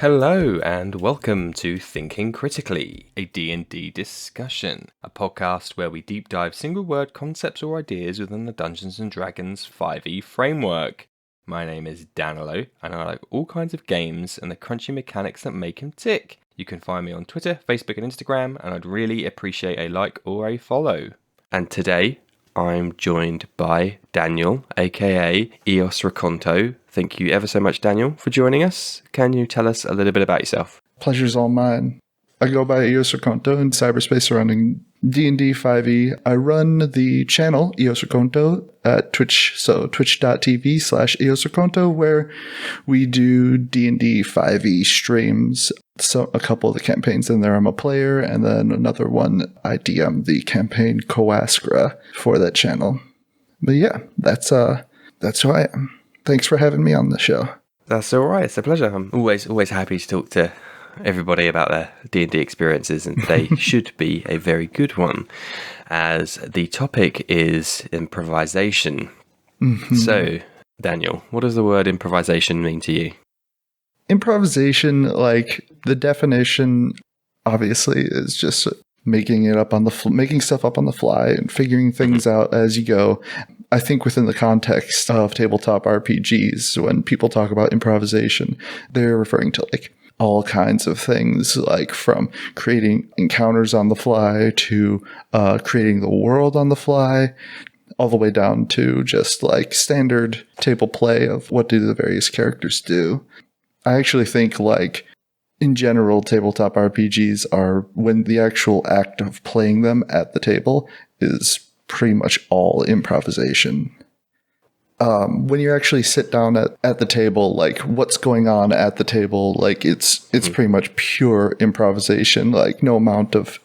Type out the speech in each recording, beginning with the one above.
Hello and welcome to Thinking Critically, a D&D discussion, a podcast where we deep dive single word concepts or ideas within the Dungeons & Dragons 5e framework. My name is Danilo, and I like all kinds of games and the crunchy mechanics that make him tick. You can find me on Twitter, Facebook and Instagram, and I'd really appreciate a like or a follow. And today, I'm joined by Daniel, a.k.a. Eos Raconto. Thank you ever so much, Daniel, for joining us. Can you tell us a little bit about yourself? Pleasure's all mine. I go by Eos Raconto in cyberspace surrounding D&D 5e. I run the channel Eos Raconto at Twitch, so twitch.tv/Eos Raconto, where we do D&D 5e streams. So a couple of the campaigns in there I'm a player, and then another one I DM the campaign Coascra for that channel. But yeah, that's who I am. Thanks for having me on the show. That's all right. It's a pleasure. I'm always happy to talk to everybody about their D&D experiences, and they should be a very good one, as the topic is improvisation. Mm-hmm. So, Daniel, what does the word improvisation mean to you? Improvisation, like the definition, obviously, is just making stuff up on the fly and figuring things out as you go. I think within the context of tabletop RPGs, when people talk about improvisation, they're referring to like all kinds of things, like from creating encounters on the fly to creating the world on the fly, all the way down to just like standard table play of what do the various characters do. I actually think like in general, tabletop RPGs are when the actual act of playing them at the table is pretty much all improvisation. When you actually sit down at the table, like what's going on at the table, like it's pretty much pure improvisation. Like no amount of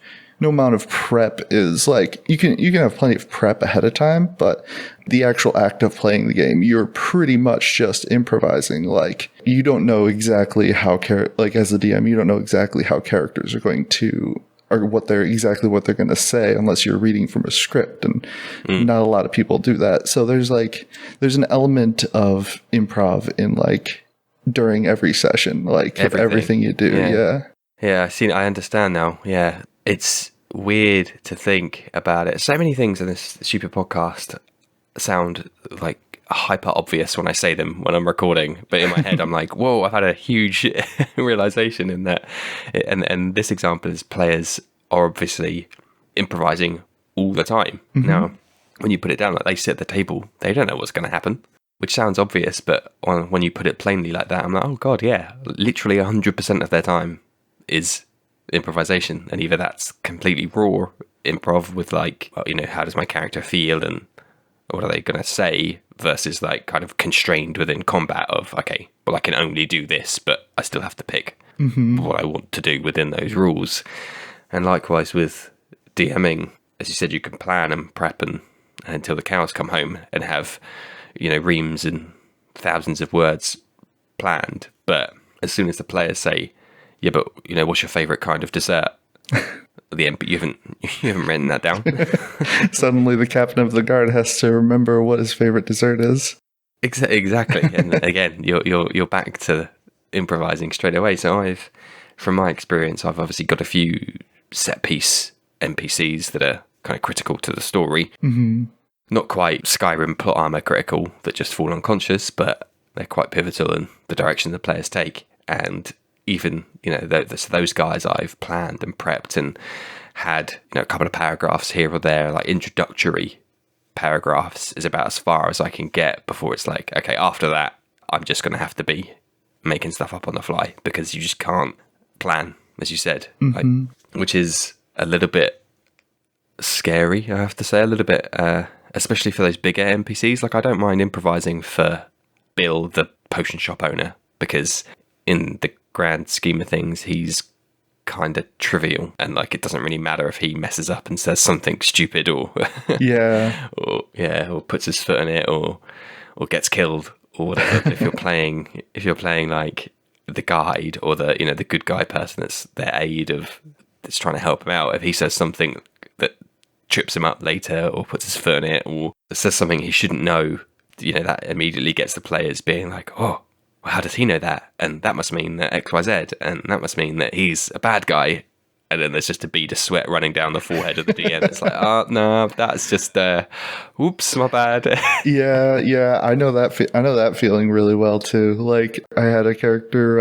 prep is like you can have plenty of prep ahead of time, but the actual act of playing the game, you're pretty much just improvising. Like you don't know exactly how as a DM, you don't know exactly how characters are going to, or what they're going to say unless you're reading from a script, and not a lot of people do that. So there's an element of improv in like during every session, like everything you do. Yeah, I understand now. Yeah, it's weird to think about it. So many things in this stupid podcast sound like hyper obvious when I say them when I'm recording, but in my head I'm like, whoa, I've had a huge realization in that. And this example is players are obviously improvising all the time. Mm-hmm. Now, when you put it down, like they sit at the table, they don't know what's going to happen, which sounds obvious, but when you put it plainly like that, I'm like, oh god, yeah, literally 100% of their time is improvisation, and either that's completely raw improv with like, well, how does my character feel and what are they going to say, versus like kind of constrained within combat of, okay, well, I can only do this, but I still have to pick what I want to do within those rules. And likewise with DMing, as you said, you can plan and prep and until the cows come home and have, reams and thousands of words planned. But as soon as the players say, yeah, but what's your favorite kind of dessert? You haven't written that down. Suddenly the captain of the guard has to remember what his favorite dessert is. Exactly. And again, you're back to improvising straight away. So from my experience, I've obviously got a few set piece NPCs that are kind of critical to the story. Mm-hmm. Not quite Skyrim plot armor critical that just fall unconscious, but they're quite pivotal in the direction the players take. And even, those guys I've planned and prepped and had, a couple of paragraphs here or there, like introductory paragraphs is about as far as I can get before it's like, okay, after that, I'm just going to have to be making stuff up on the fly because you just can't plan, as you said, which is a little bit scary, I have to say, a little bit, especially for those bigger NPCs. Like I don't mind improvising for Bill, the potion shop owner, because in the grand scheme of things, he's kind of trivial, and like it doesn't really matter if he messes up and says something stupid or or puts his foot in it or gets killed or whatever. But if you're playing like the guide or the good guy person that's their aide that's trying to help him out, if he says something that trips him up later or puts his foot in it or says something he shouldn't know, that immediately gets the players being like, oh well, how does he know that? And that must mean that XYZ, and that must mean that he's a bad guy. And then there's just a bead of sweat running down the forehead of the DM. It's like, oh no, that's just, oops, my bad. Yeah, I know that. I know that feeling really well too. Like, I had a character,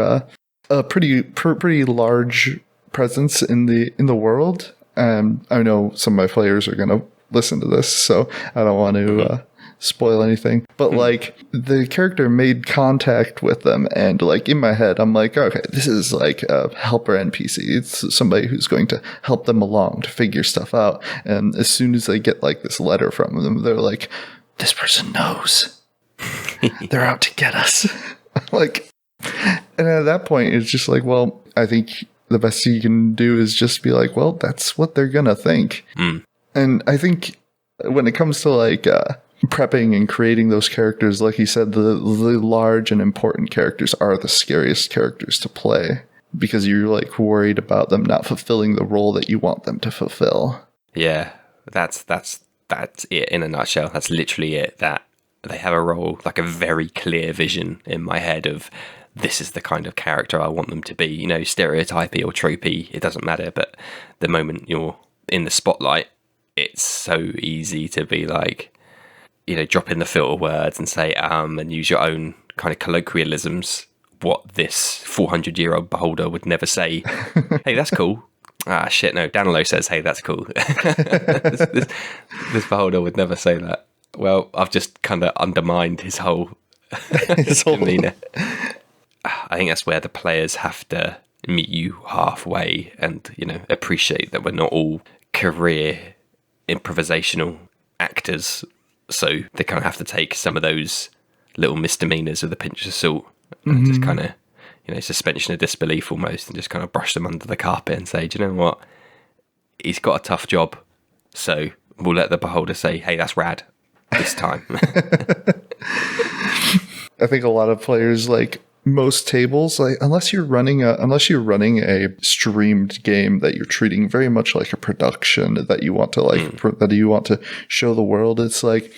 a pretty large presence in the world. I know some of my players are gonna listen to this, so I don't want to spoil anything. But like, the character made contact with them, and like in my head, I'm like, okay, this is like a helper NPC. It's somebody who's going to help them along to figure stuff out. And as soon as they get like this letter from them, they're like, this person knows. They're out to get us. Like, and at that point, it's just like, well, I think the best you can do is just be like, well, that's what they're gonna think. And I think when it comes to like prepping and creating those characters, like you said, the large and important characters are the scariest characters to play, because you're like worried about them not fulfilling the role that you want them to fulfill. Yeah, that's it in a nutshell. That's literally it. That they have a role, like a very clear vision in my head of, this is the kind of character I want them to be. You know, stereotypy or tropey, it doesn't matter. But the moment you're in the spotlight, it's so easy to be like, you know, drop in the filter words and say, and use your own kind of colloquialisms, what this 400-year-old beholder would never say. Hey, that's cool. Ah, shit, no, Danilo says, hey, that's cool. this beholder would never say that. Well, I've just kind of undermined his whole demeanor. I think that's where the players have to meet you halfway and, you know, appreciate that we're not all career improvisational actors. So they kind of have to take some of those little misdemeanors with a pinch of salt and just kind of, you know, suspension of disbelief almost, and just kind of brush them under the carpet and say, do you know what? He's got a tough job. So we'll let the beholder say, hey, that's rad this time. I think a lot of players, like most tables, like unless you're running a streamed game that you're treating very much like a production that you want to that you want to show the world, it's like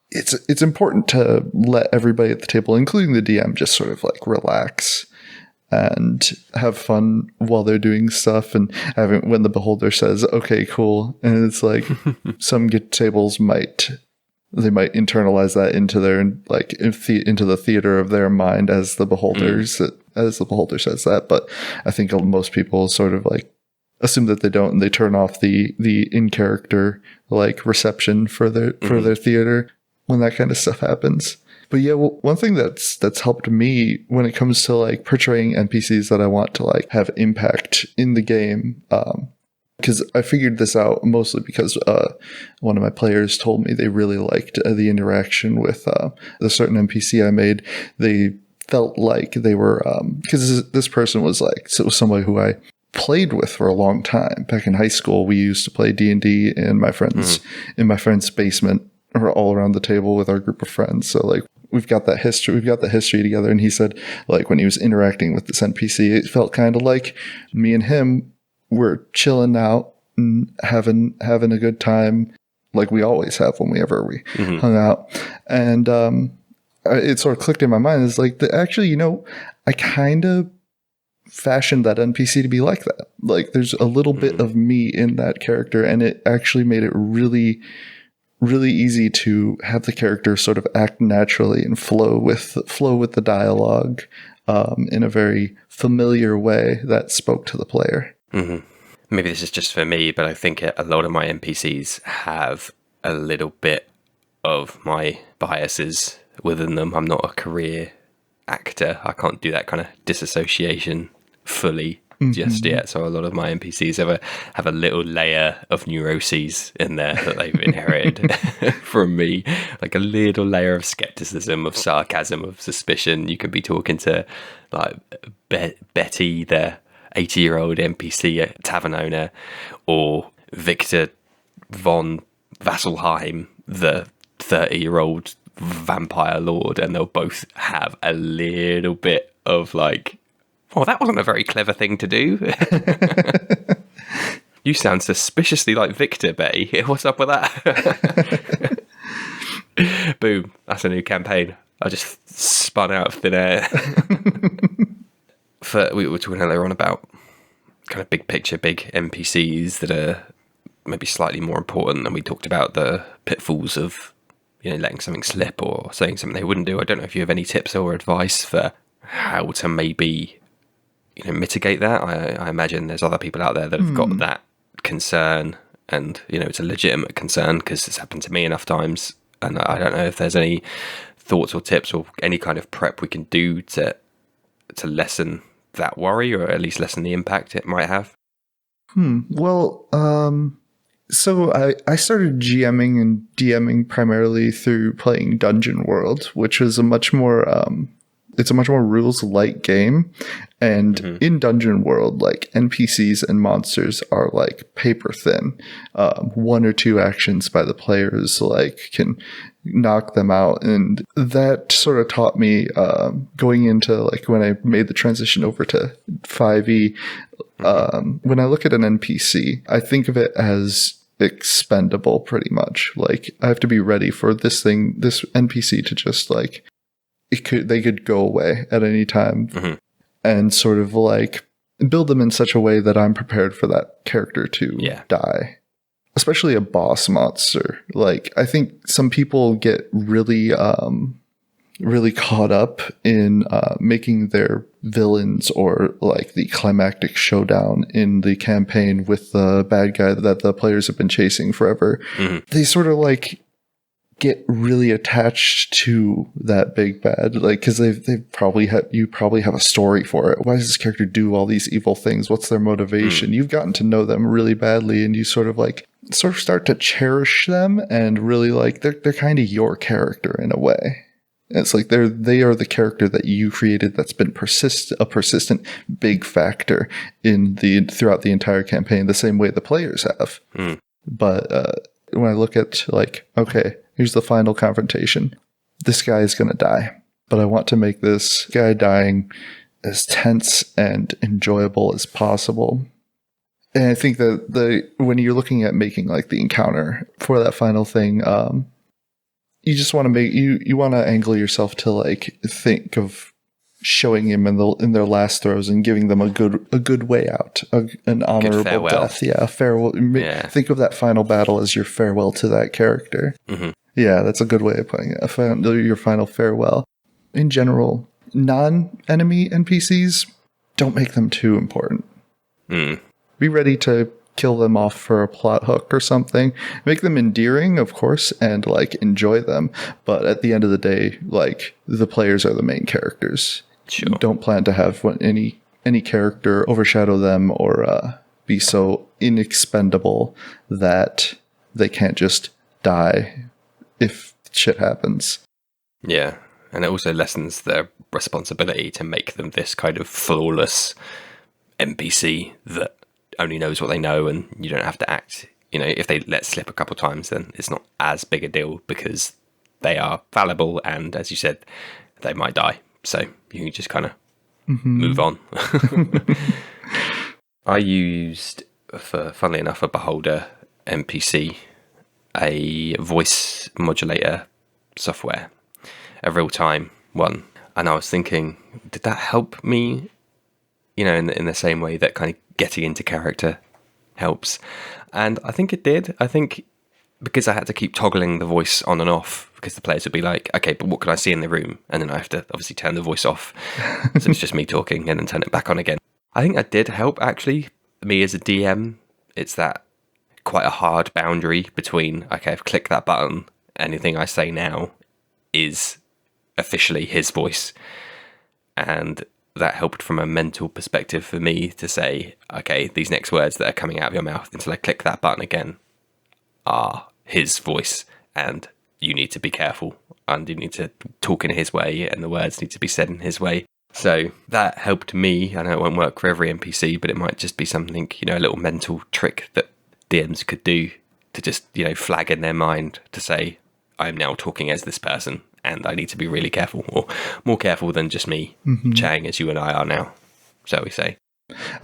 it's important to let everybody at the table, including the DM, just sort of like relax and have fun while they're doing stuff, and when the beholder says, okay, cool, and it's like some tables might internalize that into their into the theater of their mind as the beholder says that. But I think most people sort of like assume that they don't, and they turn off the in character like reception for their theater when that kind of stuff happens. But yeah, one thing that's helped me when it comes to like portraying NPCs that I want to like have impact in the game, because I figured this out mostly because one of my players told me they really liked the interaction with the certain NPC I made. They felt like they were, because this person was like, so it was somebody who I played with for a long time. Back in high school, we used to play D&D in my friend's basement, or all around the table with our group of friends. So like we've got that history together. And he said, like, when he was interacting with this NPC, it felt kind of like me and him were chilling out and having a good time, like we always have whenever we hung out. And it sort of clicked in my mind. It's like, actually, you know, I kind of fashioned that NPC to be like that. Like there's a little bit of me in that character, and it actually made it really, really easy to have the character sort of act naturally and flow with the dialogue in a very familiar way that spoke to the player. Maybe this is just for me, but I think a lot of my NPCs have a little bit of my biases within them. I'm not a career actor. I can't do that kind of disassociation fully just yet. So a lot of my NPCs have a little layer of neuroses in there that they've inherited from me, like a little layer of skepticism, of sarcasm, of suspicion. You could be talking to like Betty, the 80-year-old NPC tavern owner, or Victor von Vasselheim, the 30-year-old vampire lord, and they'll both have a little bit of like, well, that wasn't a very clever thing to do. You sound suspiciously like Victor, Betty. What's up with that? Boom. That's a new campaign. I just spun out of thin air. We were talking earlier on about kind of big picture, big NPCs that are maybe slightly more important, and we talked about the pitfalls of, letting something slip or saying something they wouldn't do. I don't know if you have any tips or advice for how to maybe, mitigate that. I imagine there's other people out there that have got that concern, and, it's a legitimate concern because it's happened to me enough times. And I don't know if there's any thoughts or tips or any kind of prep we can do to lessen that worry, or at least lessen the impact it might have. Well, so I started GMing and DMing primarily through playing Dungeon World, which is a much more rules light game. And in Dungeon World, like, NPCs and monsters are like paper thin. One or two actions by the players can knock them out. And that sort of taught me, going into, like, when I made the transition over to 5e, when I look at an NPC, I think of it as expendable pretty much. Like, I have to be ready for this NPC to just, like, they could go away at any time, and sort of like build them in such a way that I'm prepared for that character to die. Especially a boss monster. Like, I think some people get really caught up in making their villains, or like the climactic showdown in the campaign with the bad guy that the players have been chasing forever. They sort of like get really attached to that big bad, like, because you probably have a story for it. Why does this character do all these evil things? What's their motivation? You've gotten to know them really badly, and you sort of start to cherish them, and really, like, they're kind of your character in a way. It's like they are the character that you created that's been a persistent big factor throughout the entire campaign, the same way the players have. But when I look at, like, okay, here's the final confrontation. This guy is going to die, but I want to make this guy dying as tense and enjoyable as possible. And I think that when you're looking at making, like, the encounter for that final thing, you just want to you want to angle yourself to, like, think of showing him in their last throes and giving them a good way out, an honorable death. Yeah, a farewell. Yeah. Think of that final battle as your farewell to that character. Yeah, that's a good way of putting it. Your final farewell. In general, non-enemy NPCs, don't make them too important. Be ready to kill them off for a plot hook or something. Make them endearing, of course, and, like, enjoy them. But at the end of the day, like, the players are the main characters. Sure. Don't plan to have any character overshadow them, or be so inexpendable that they can't just die if shit happens. Yeah, and it also lessens their responsibility to make them this kind of flawless NPC that only knows what they know, and you don't have to act. If they let slip a couple times, then it's not as big a deal because they are fallible, and as you said, they might die. So you can just kind of move on. I used, funnily enough, a Beholder NPC, a voice modulator software, a real-time one. And I was thinking, did that help me, in the same way that kind of getting into character helps? And I think it did. I think because I had to keep toggling the voice on and off, because the players would be like, okay, but what can I see in the room? And then I have to obviously turn the voice off. So it's just me talking and then turn it back on again. I think that did help, actually. Me as a DM, it's that quite a hard boundary between, okay, I've clicked that button, anything I say now is officially his voice. And that helped from a mental perspective for me to say, okay, these next words that are coming out of your mouth until I click that button again are his voice, and you need to be careful, and you need to talk in his way, and the words need to be said in his way. So that helped me. I know it won't work for every NPC, but it might just be something, a little mental trick that DMs could do to just, flag in their mind to say, I'm now talking as this person, and I need to be really careful, or more careful than just me chatting as you and I are now, shall we say.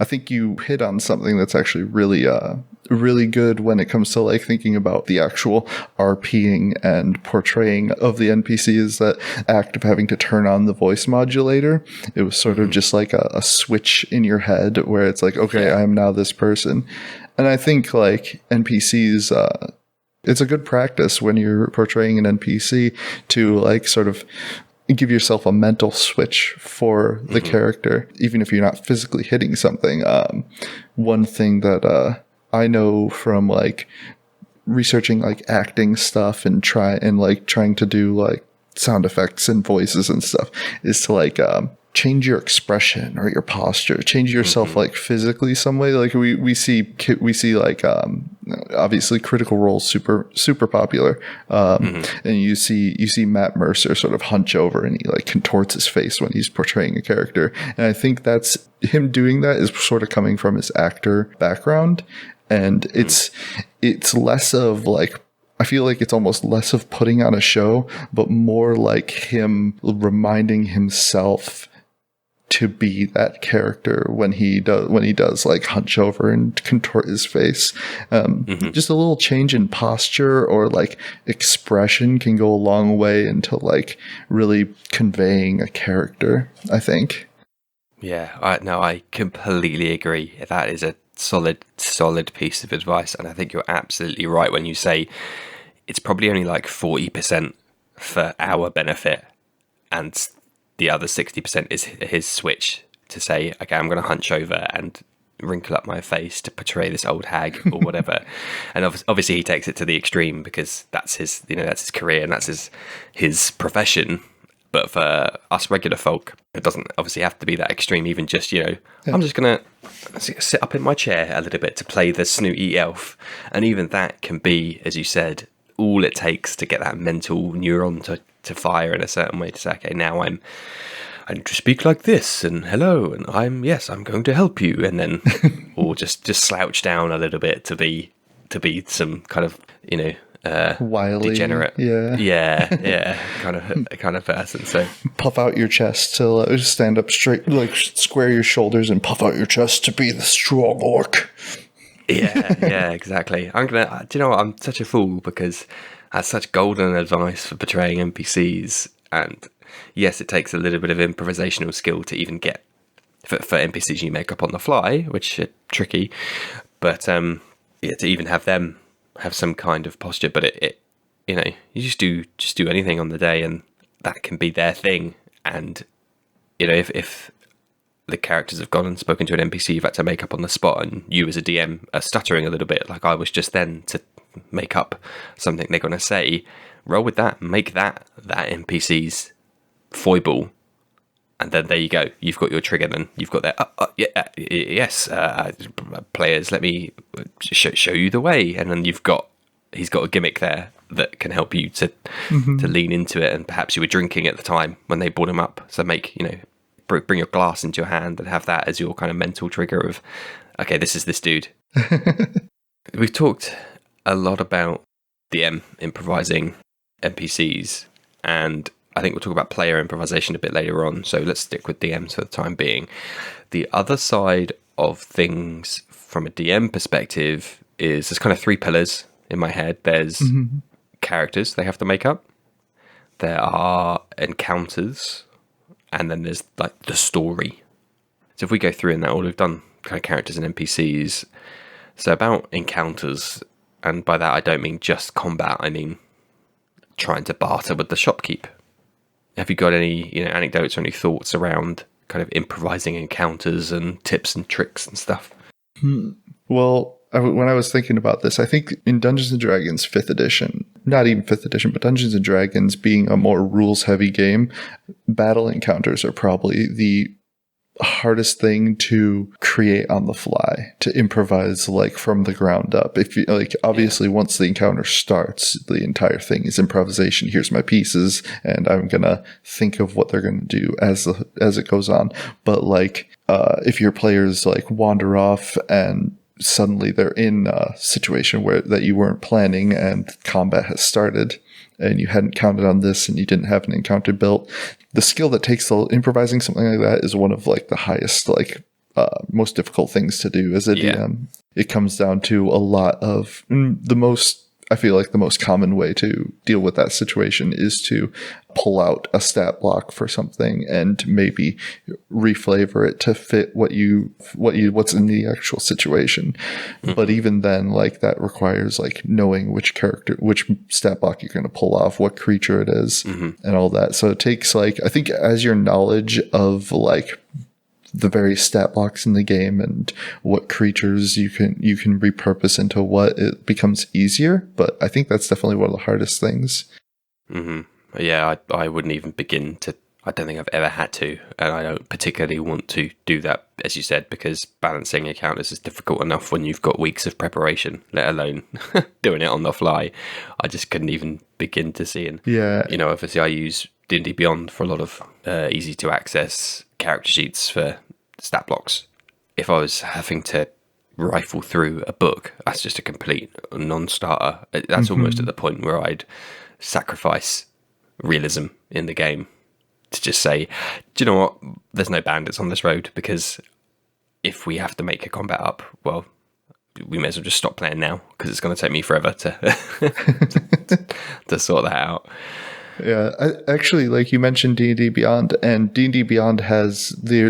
I think you hit on something that's actually really good when it comes to like thinking about the actual RPing and portraying of the NPCs. That act of having to turn on the voice modulator, it was sort of just like a switch in your head where it's like, okay, I am now this person. And I think like NPCs, it's a good practice when you're portraying an NPC to like sort of give yourself a mental switch for the character, even if you're not physically hitting something. One thing that I know from like researching like acting stuff and trying to do like sound effects and voices and stuff is to like change your expression or your posture, change yourself like physically some way. Like we see like obviously Critical Role's super popular, and you see Matt Mercer sort of hunch over and he like contorts his face when he's portraying a character, and I think that's him doing that is sort of coming from his actor background, and it's less of like, I feel like it's almost less of putting on a show, but more like him reminding himself to be that character when he does like hunch over and contort his face. Just a little change in posture or like expression can go a long way into like really conveying a character, I think. Yeah, I completely agree. That is a solid piece of advice, and I think you're absolutely right when you say it's probably only like 40% for our benefit, and the other 60% is his switch to say, okay, I'm going to hunch over and wrinkle up my face to portray this old hag or whatever. And obviously he takes it to the extreme because that's his career and that's his profession. But for us regular folk, it doesn't obviously have to be that extreme. Even just, I'm just going to sit up in my chair a little bit to play the snooty elf. And even that can be, as you said, all it takes to get that mental neuron to fire in a certain way to say, okay, now I need to speak like this, and hello, and I'm going to help you, and then or just slouch down a little bit to be some kind of wily, degenerate, kind of person. So puff out your chest to stand up straight, like square your shoulders and puff out your chest to be the strong orc. Yeah, exactly. Do you know what? I'm such a fool because that's such golden advice for portraying NPCs. And yes, it takes a little bit of improvisational skill to even get for NPCs you make up on the fly, which are tricky. But to even have them have some kind of posture. But it you just do anything on the day, and that can be their thing. And if the characters have gone and spoken to an NPC you've had to make up on the spot, and you as a DM are stuttering a little bit like I was just then to make up something they're going to say, roll with that, make that NPC's foible, and then there you go, you've got your trigger. Then you've got that yes, players, let me show you the way, and then he's got a gimmick there that can help you to lean into it. And perhaps you were drinking at the time when they brought him up, so bring your glass into your hand and have that as your kind of mental trigger of, okay, this is this dude. We've talked a lot about DM improvising NPCs, and I think we'll talk about player improvisation a bit later on, so let's stick with DMs for the time being. The other side of things from a DM perspective is there's kind of three pillars in my head. There's characters they have to make up, there are encounters, and then there's like the story. So if we go through in that order, we've done kind of characters and NPCs. So about encounters, and by that I don't mean just combat, I mean trying to barter with the shopkeep. Have you got any anecdotes or any thoughts around kind of improvising encounters and tips and tricks and stuff? Well, when I was thinking about this, I think in Dungeons & Dragons 5th edition, not even 5th edition, but Dungeons & Dragons being a more rules-heavy game, battle encounters are probably the hardest thing to create on the fly, to improvise like from the ground up. If you obviously once the encounter starts, the entire thing is improvisation. Here's my pieces, and I'm gonna think of what they're gonna do as it goes on. But if your players wander off and suddenly they're in a situation that you weren't planning and combat has started and you hadn't counted on this and you didn't have an encounter built, the skill that takes improvising something like that is one of the highest most difficult things to do as a DM. It comes down to a lot of I feel like the most common way to deal with that situation is to pull out a stat block for something and maybe reflavor it to fit what's in the actual situation. But even then, like, that requires like knowing which stat block you're going to pull off, what creature it is, and all that. So it takes, like, I think as your knowledge of like the various stat blocks in the game and what creatures you can repurpose into what, it becomes easier. But I think that's definitely one of the hardest things. Yeah, I wouldn't even begin to. I don't think I've ever had to, and I don't particularly want to do that, as you said, because balancing encounters is difficult enough when you've got weeks of preparation, let alone doing it on the fly. I just couldn't even begin to see. And obviously I use D&D Beyond for a lot of easy to access character sheets for stat blocks. If I was having to rifle through a book, that's just a complete non-starter. That's almost at the point where I'd sacrifice realism in the game to just say, do you know what, there's no bandits on this road, because if we have to make a combat up, well, we may as well just stop playing now, because it's going to take me forever to to sort that out. Yeah, actually, like you mentioned D&D Beyond, and D&D Beyond has their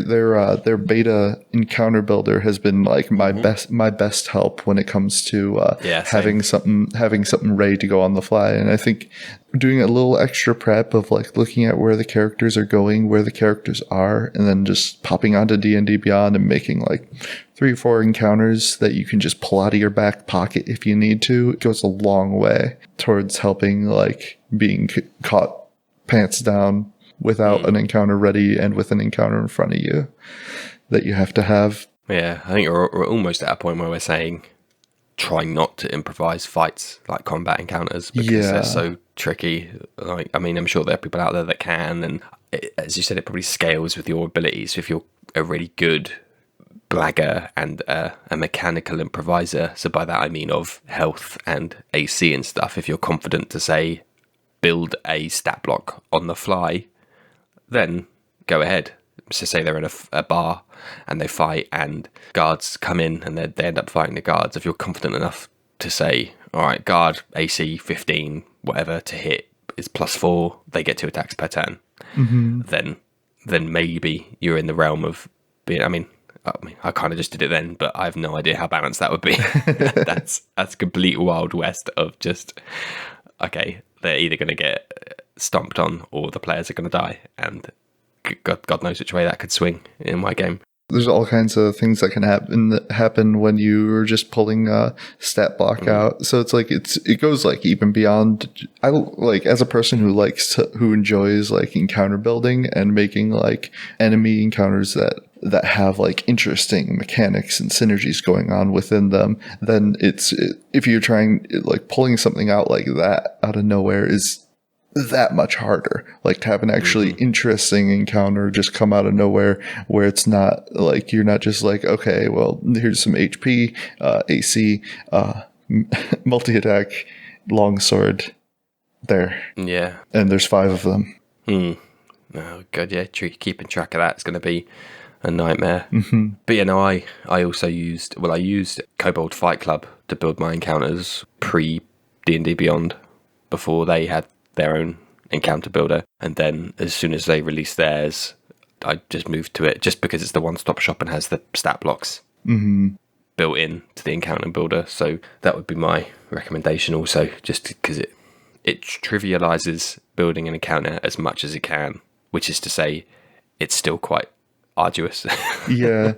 beta encounter builder has been like my best help when it comes to having something ready to go on the fly. And I think doing a little extra prep of like looking at where the characters are going, where the characters are, and then just popping onto D&D Beyond and making like 3 or 4 encounters that you can just pull out of your back pocket if you need to, it goes a long way towards helping like being caught pants down without an encounter ready and with an encounter in front of you that you have to have. Yeah, I think we're almost at a point where we're saying try not to improvise fights like combat encounters, because they're so tricky. Like, I mean, I'm sure there are people out there that can, and as you said, it probably scales with your abilities. If you're a really good blagger and a mechanical improviser, so by that I mean of health and AC and stuff, if you're confident to say build a stat block on the fly, then go ahead. So say they're in a bar and they fight and guards come in and they end up fighting the guards. If you're confident enough to say, all right, guard AC 15 whatever to hit is +4, they get 2 attacks per turn, then maybe you're in the realm of being, I mean, I kind of just did it then, but I have no idea how balanced that would be. That's complete Wild West of just, okay, they're either going to get stomped on or the players are going to die. And God knows which way that could swing in my game. There's all kinds of things that can happen when you are just pulling a stat block out. So it's like it goes like even beyond. I like, as a person who enjoys like encounter building and making like enemy encounters that have like interesting mechanics and synergies going on within them, then if you're trying like pulling something out like that out of nowhere is that much harder. Like to have an actually interesting encounter just come out of nowhere, where it's not like you're not just like, okay, well, here's some HP, AC, multi-attack, longsword there. Yeah. And there's 5 of them. Oh god, yeah, keeping track of that's going to be a nightmare. But yeah, no, I also used Kobold Fight Club to build my encounters pre D&D Beyond, before they had their own encounter builder, and then as soon as they released theirs, I just moved to it, just because it's the one-stop shop and has the stat blocks built in to the encounter builder. So that would be my recommendation also, just because it trivializes building an encounter as much as it can, which is to say it's still quite arduous. Yeah.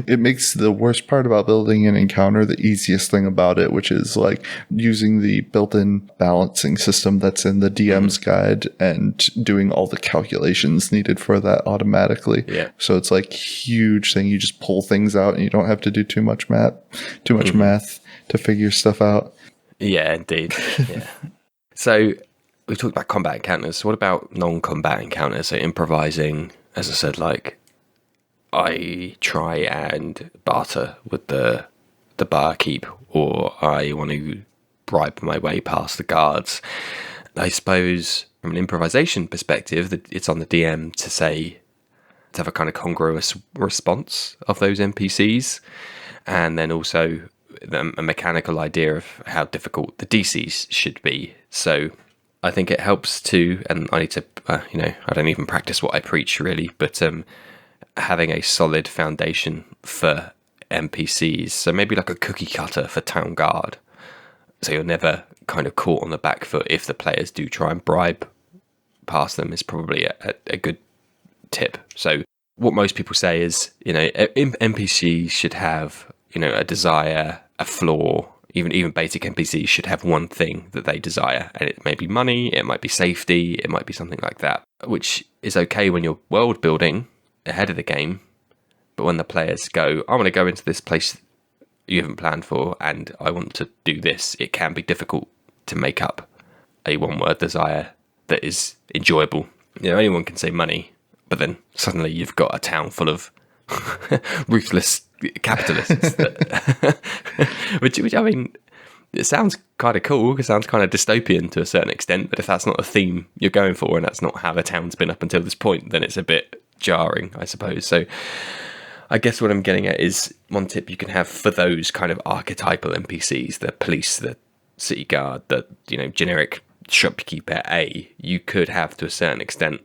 It makes the worst part about building an encounter the easiest thing about it, which is like using the built-in balancing system that's in the DM's guide and doing all the calculations needed for that automatically. Yeah. So it's like huge thing. You just pull things out and you don't have to do too much math to figure stuff out. Yeah, indeed. Yeah. So we've talked about combat encounters. What about non-combat encounters? So improvising, as I said, like I try and barter with the barkeep, or I want to bribe my way past the guards. I suppose from an improvisation perspective, that it's on the DM to say, to have a kind of congruous response of those NPCs, and then also a mechanical idea of how difficult the DCs should be. So I think it helps to, and I need to, I don't even practice what I preach really, but having a solid foundation for NPCs. So maybe like a cookie cutter for Town Guard. So you're never kind of caught on the back foot if the players do try and bribe past them is probably a good tip. So what most people say is, NPCs should have, a desire, a flaw. Even basic NPCs should have one thing that they desire, and it may be money, it might be safety, it might be something like that, which is okay when you're world building ahead of the game. But when the players go, I want to go into this place you haven't planned for, and I want to do this, it can be difficult to make up a one-word desire that is enjoyable. Anyone can say money, but then suddenly you've got a town full of ruthless capitalists. Which I mean, it sounds kind of cool. It sounds kind of dystopian to a certain extent. But if that's not the theme you're going for, and that's not how the town's been up until this point, then it's a bit jarring, I suppose. So I guess what I'm getting at is one tip you can have for those kind of archetypal NPCs, the police, the city guard, the generic shopkeeper A. You could have to a certain extent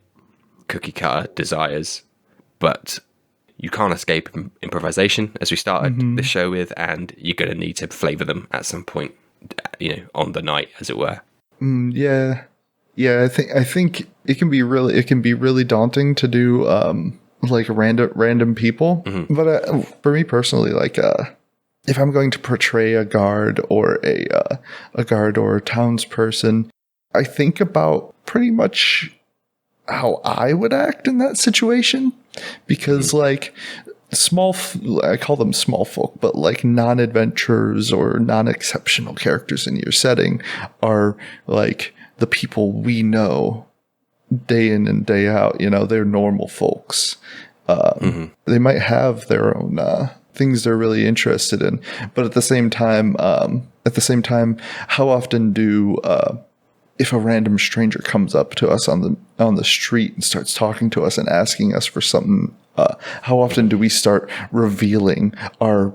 cookie cutter desires, but you can't escape improvisation, as we started the show with, and you're going to need to flavor them at some point, on the night, as it were. Yeah. I think it can be really daunting to do like random people. But for me personally, like if I'm going to portray a guard or a guard or a townsperson, I think about pretty much how I would act in that situation, because like I call them small folk, but like non-adventurers or non-exceptional characters in your setting are like the people we know day in and day out. They're normal folks. They might have their own things they're really interested in, but at the same time, how often do if a random stranger comes up to us on the street and starts talking to us and asking us for something, how often do we start revealing our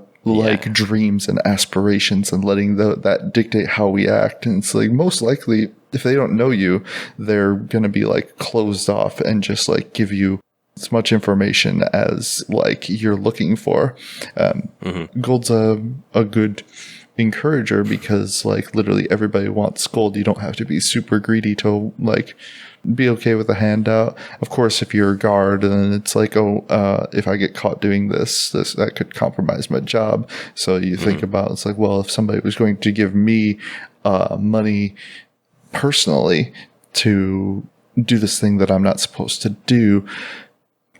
dreams and aspirations and letting that dictate how we act? And it's like, most likely, if they don't know you, they're gonna be like closed off and just like give you as much information as like you're looking for. Gold's a good encourager, because like literally everybody wants gold. You don't have to be super greedy to like be okay with a handout. Of course, if you're a guard and it's like, if I get caught doing this that could compromise my job. So you think about, it's like, well, if somebody was going to give me money personally to do this thing that I'm not supposed to do,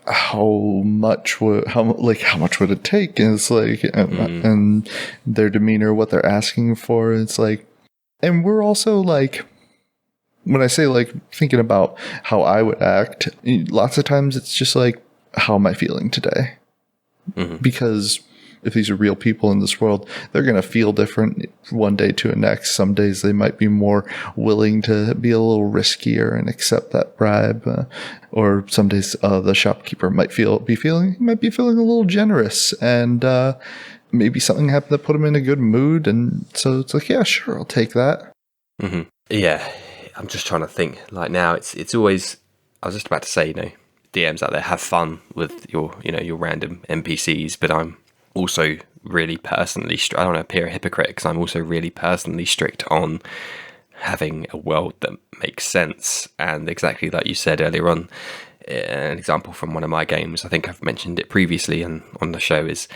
how much would it take? And it's like, and their demeanor, what they're asking for. It's like, and we're also like, when I say like thinking about how I would act, lots of times it's just like, how am I feeling today? Because if these are real people in this world, they're going to feel different one day to the next. Some days they might be more willing to be a little riskier and accept that bribe. Or some days the shopkeeper might be feeling a little generous, and maybe something happened that put him in a good mood. And so it's like, yeah, sure, I'll take that. Yeah, I'm just trying to think. Like now, it's always, I was just about to say, DMs out there, have fun with your random NPCs, but I'm also really personally I don't want to appear a hypocrite, because I'm also really personally strict on having a world that makes sense. And exactly like you said earlier on, an example from one of my games, I think I've mentioned it previously on the show, is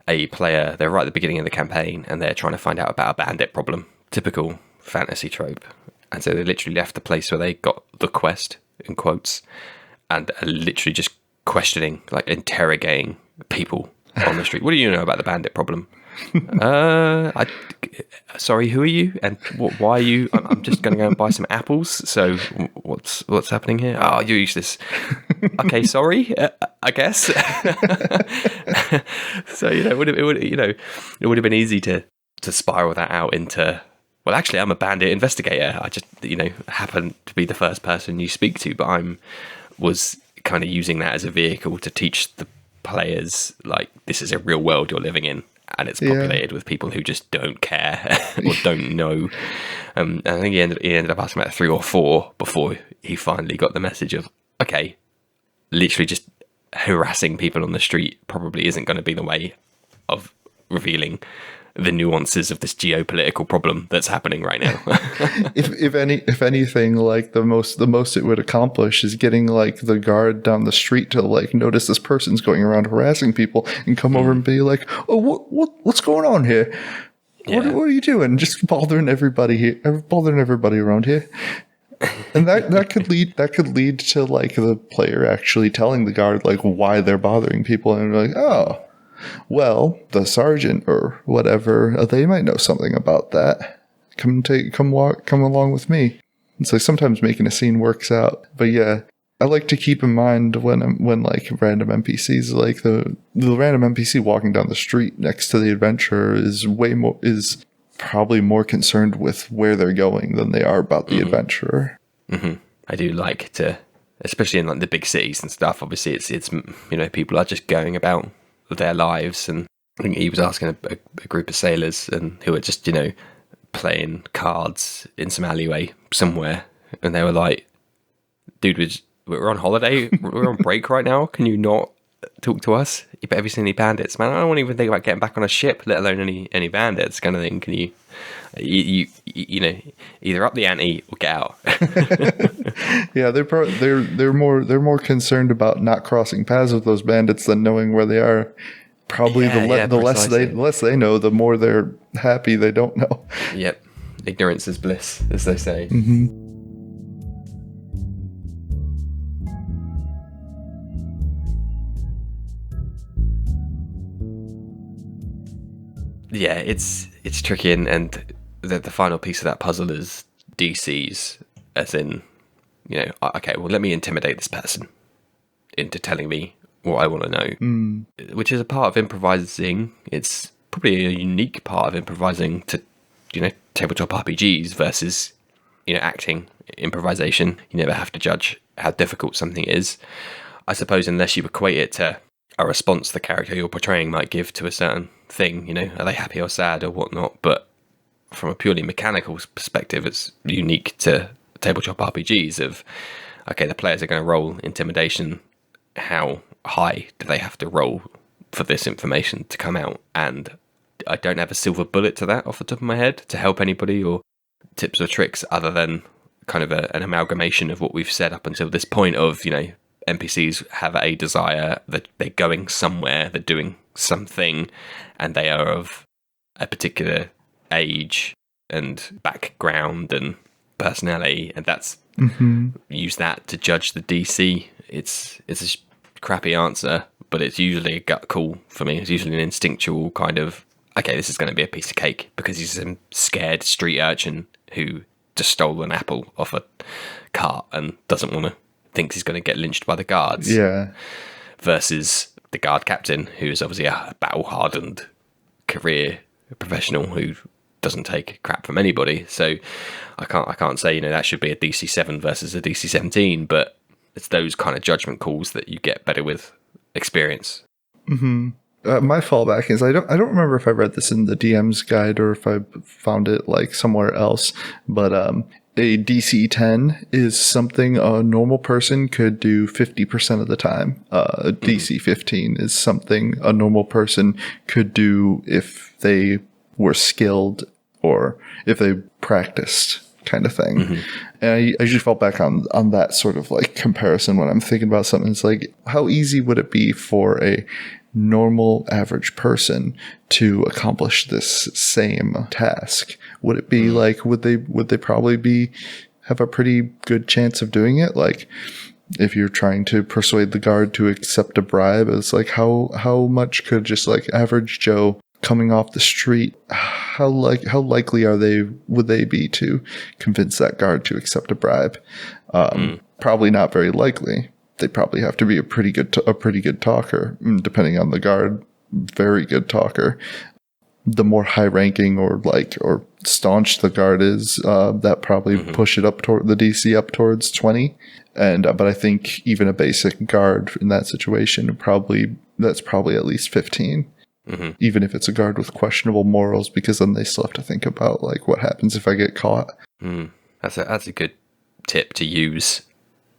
a player, they're right at the beginning of the campaign and they're trying to find out about a bandit problem, typical fantasy trope. And so they literally left the place where they got the quest, in quotes, and are literally just questioning, like interrogating people on the street. What do you know about the bandit problem? Sorry, who are you? And why are you? I'm just going to go and buy some apples. So what's happening here? Oh, you're useless. Okay, sorry. I guess. So it would have been easy to spiral that out into, well, actually, I'm a bandit investigator. I just happen to be the first person you speak to, but was kind of using that as a vehicle to teach the players, like, this is a real world you're living in, and it's populated with people who just don't care or don't know. I think he ended up asking about 3 or 4 before he finally got the message of, okay, literally just harassing people on the street probably isn't going to be the way of revealing the nuances of this geopolitical problem that's happening right now. if anything, like the most it would accomplish is getting like the guard down the street to like notice this person's going around harassing people and come over and be like, oh, what's going on here? What are you doing? Just bothering everybody around here. And that could lead to like the player actually telling the guard like why they're bothering people, and like, oh, well, the sergeant or whatever, they might know something about that. Come along with me. It's like sometimes making a scene works out, but yeah, I like to keep in mind when like random NPCs, like the random NPC walking down the street next to the adventurer is probably more concerned with where they're going than they are about the adventurer. I do like to, especially in like the big cities and stuff. Obviously, it's people are just going about their lives, and I think he was asking a group of sailors and who were just playing cards in some alleyway somewhere, and they were like, dude, we're on holiday, we're on break right now, can you not talk to us? Have you seen any bandits? Man, I don't even think about getting back on a ship, let alone any bandits kind of thing. Can you either up the ante or get out? Yeah, they're more concerned about not crossing paths with those bandits than knowing where they are. Probably the less they know, the more they're happy they don't know. Yep, ignorance is bliss, as they say. Yeah, it's tricky, and the final piece of that puzzle is DCs, as in, okay, well, let me intimidate this person into telling me what I want to know, which is a part of improvising. It's probably a unique part of improvising to, tabletop RPGs versus, acting improvisation. You never have to judge how difficult something is, I suppose, unless you equate it to a response the character you're portraying might give to a certain thing. Are they happy or sad or whatnot? But from a purely mechanical perspective, it's unique to tabletop RPGs of, okay, the players are going to roll intimidation. How high do they have to roll for this information to come out? And I don't have a silver bullet to that off the top of my head to help anybody, or tips or tricks other than kind of an amalgamation of what we've said up until this point of, NPCs have a desire, that they're going somewhere, they're doing something, and they are of a particular age and background and personality, and that's use that to judge the DC. It's a crappy answer, but it's usually a gut call for me. It's usually an instinctual kind of, okay, this is going to be a piece of cake because he's some scared street urchin who just stole an apple off a cart and thinks he's going to get lynched by the guards. Yeah. Versus the guard captain, who is obviously a battle-hardened career professional who doesn't take crap from anybody. So I can't say, that should be a DC 7 versus a DC 17, but it's those kind of judgment calls that you get better with experience. My fallback is I don't remember if I read this in the DM's guide or if I found it like somewhere else, but a DC 10 is something a normal person could do 50% of the time. A DC 15 is something a normal person could do if they were skilled or if they practiced, kind of thing. And I usually fall back on that sort of like comparison when I'm thinking about something. It's like, how easy would it be for a normal average person to accomplish this same task? Would it be like, would they probably have a pretty good chance of doing it? Like, if you're trying to persuade the guard to accept a bribe, it's like, how much could just like average Joe coming off the street, how likely would they be to convince that guard to accept a bribe? Probably not very likely. They'd probably have to be a pretty good talker, depending on the guard, very good talker. the more high ranking or staunch the guard is, that probably push it up toward the DC up towards 20. And but I think even a basic guard in that situation that's probably at least 15. Even if it's a guard with questionable morals, because then they still have to think about like what happens if I get caught. That's a good tip, to use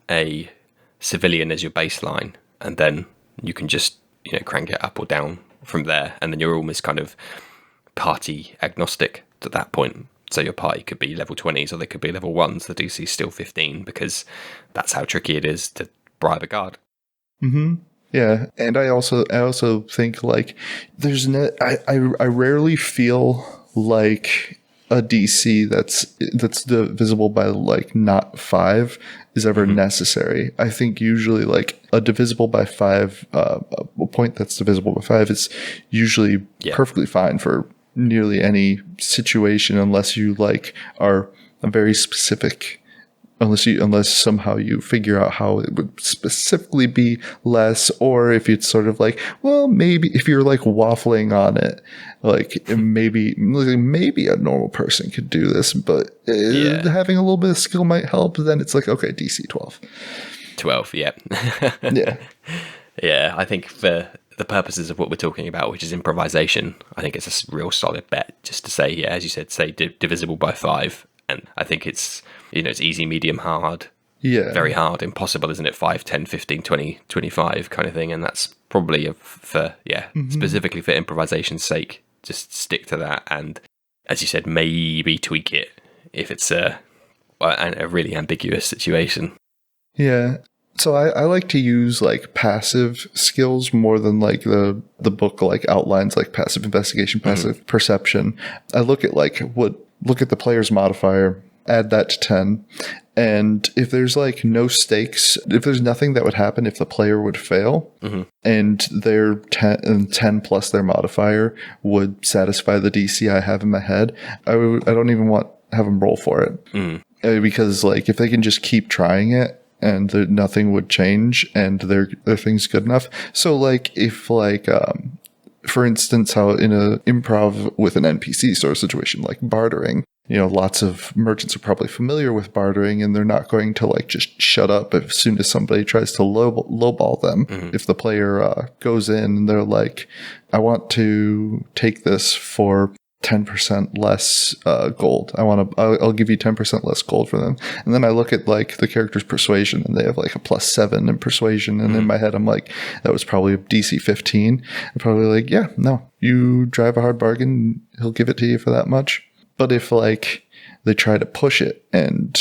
a civilian as your baseline, and then you can just crank it up or down from there, and then you're almost kind of party agnostic at that point. So your party could be level 20s or they could be level 1s. The DC is still 15 because that's how tricky it is to bribe a guard. Yeah, and I also think like I rarely feel like a DC that's divisible by like not 5 is ever necessary. I think usually like a divisible by 5, a point that's divisible by 5 is usually perfectly fine for nearly any situation, unless you like are a very specific. Unless somehow you figure out how it would specifically be less, or if it's sort of like, well, maybe if you're like waffling on it, like maybe a normal person could do this, but having a little bit of skill might help. Then it's like, okay, DC 12. 12, yeah. Yeah. Yeah, I think for the purposes of what we're talking about, which is improvisation, I think it's a real solid bet just to say, as you said, say divisible by 5. And I think it's, it's easy, medium, hard, very hard, impossible, isn't it? 5, 10, 15, 20, 25 kind of thing. And that's probably specifically for improvisation's sake, just stick to that. And as you said, maybe tweak it if it's a really ambiguous situation. Yeah. So I like to use like passive skills more than like the book like outlines, like passive investigation, passive perception. I look at the player's modifier, add that to 10. And if there's like no stakes, if there's nothing that would happen if the player would fail, and their 10 plus their modifier would satisfy the DC I have in my head, I don't even have them roll for it. Because like if they can just keep trying it and nothing would change and their thing's good enough. So like if like for instance, how in a improv with an NPC sort of situation, like bartering, lots of merchants are probably familiar with bartering, and they're not going to like just shut up as soon as somebody tries to lowball them. If the player goes in and they're like, I want to take this for 10% less gold. I'll give you 10% less gold for them. And then I look at like the character's persuasion, and they have like a +7 in persuasion. And in my head, I'm like, that was probably a DC 15. I'm probably like, yeah, no, you drive a hard bargain, he'll give it to you for that much. But if like they try to push it and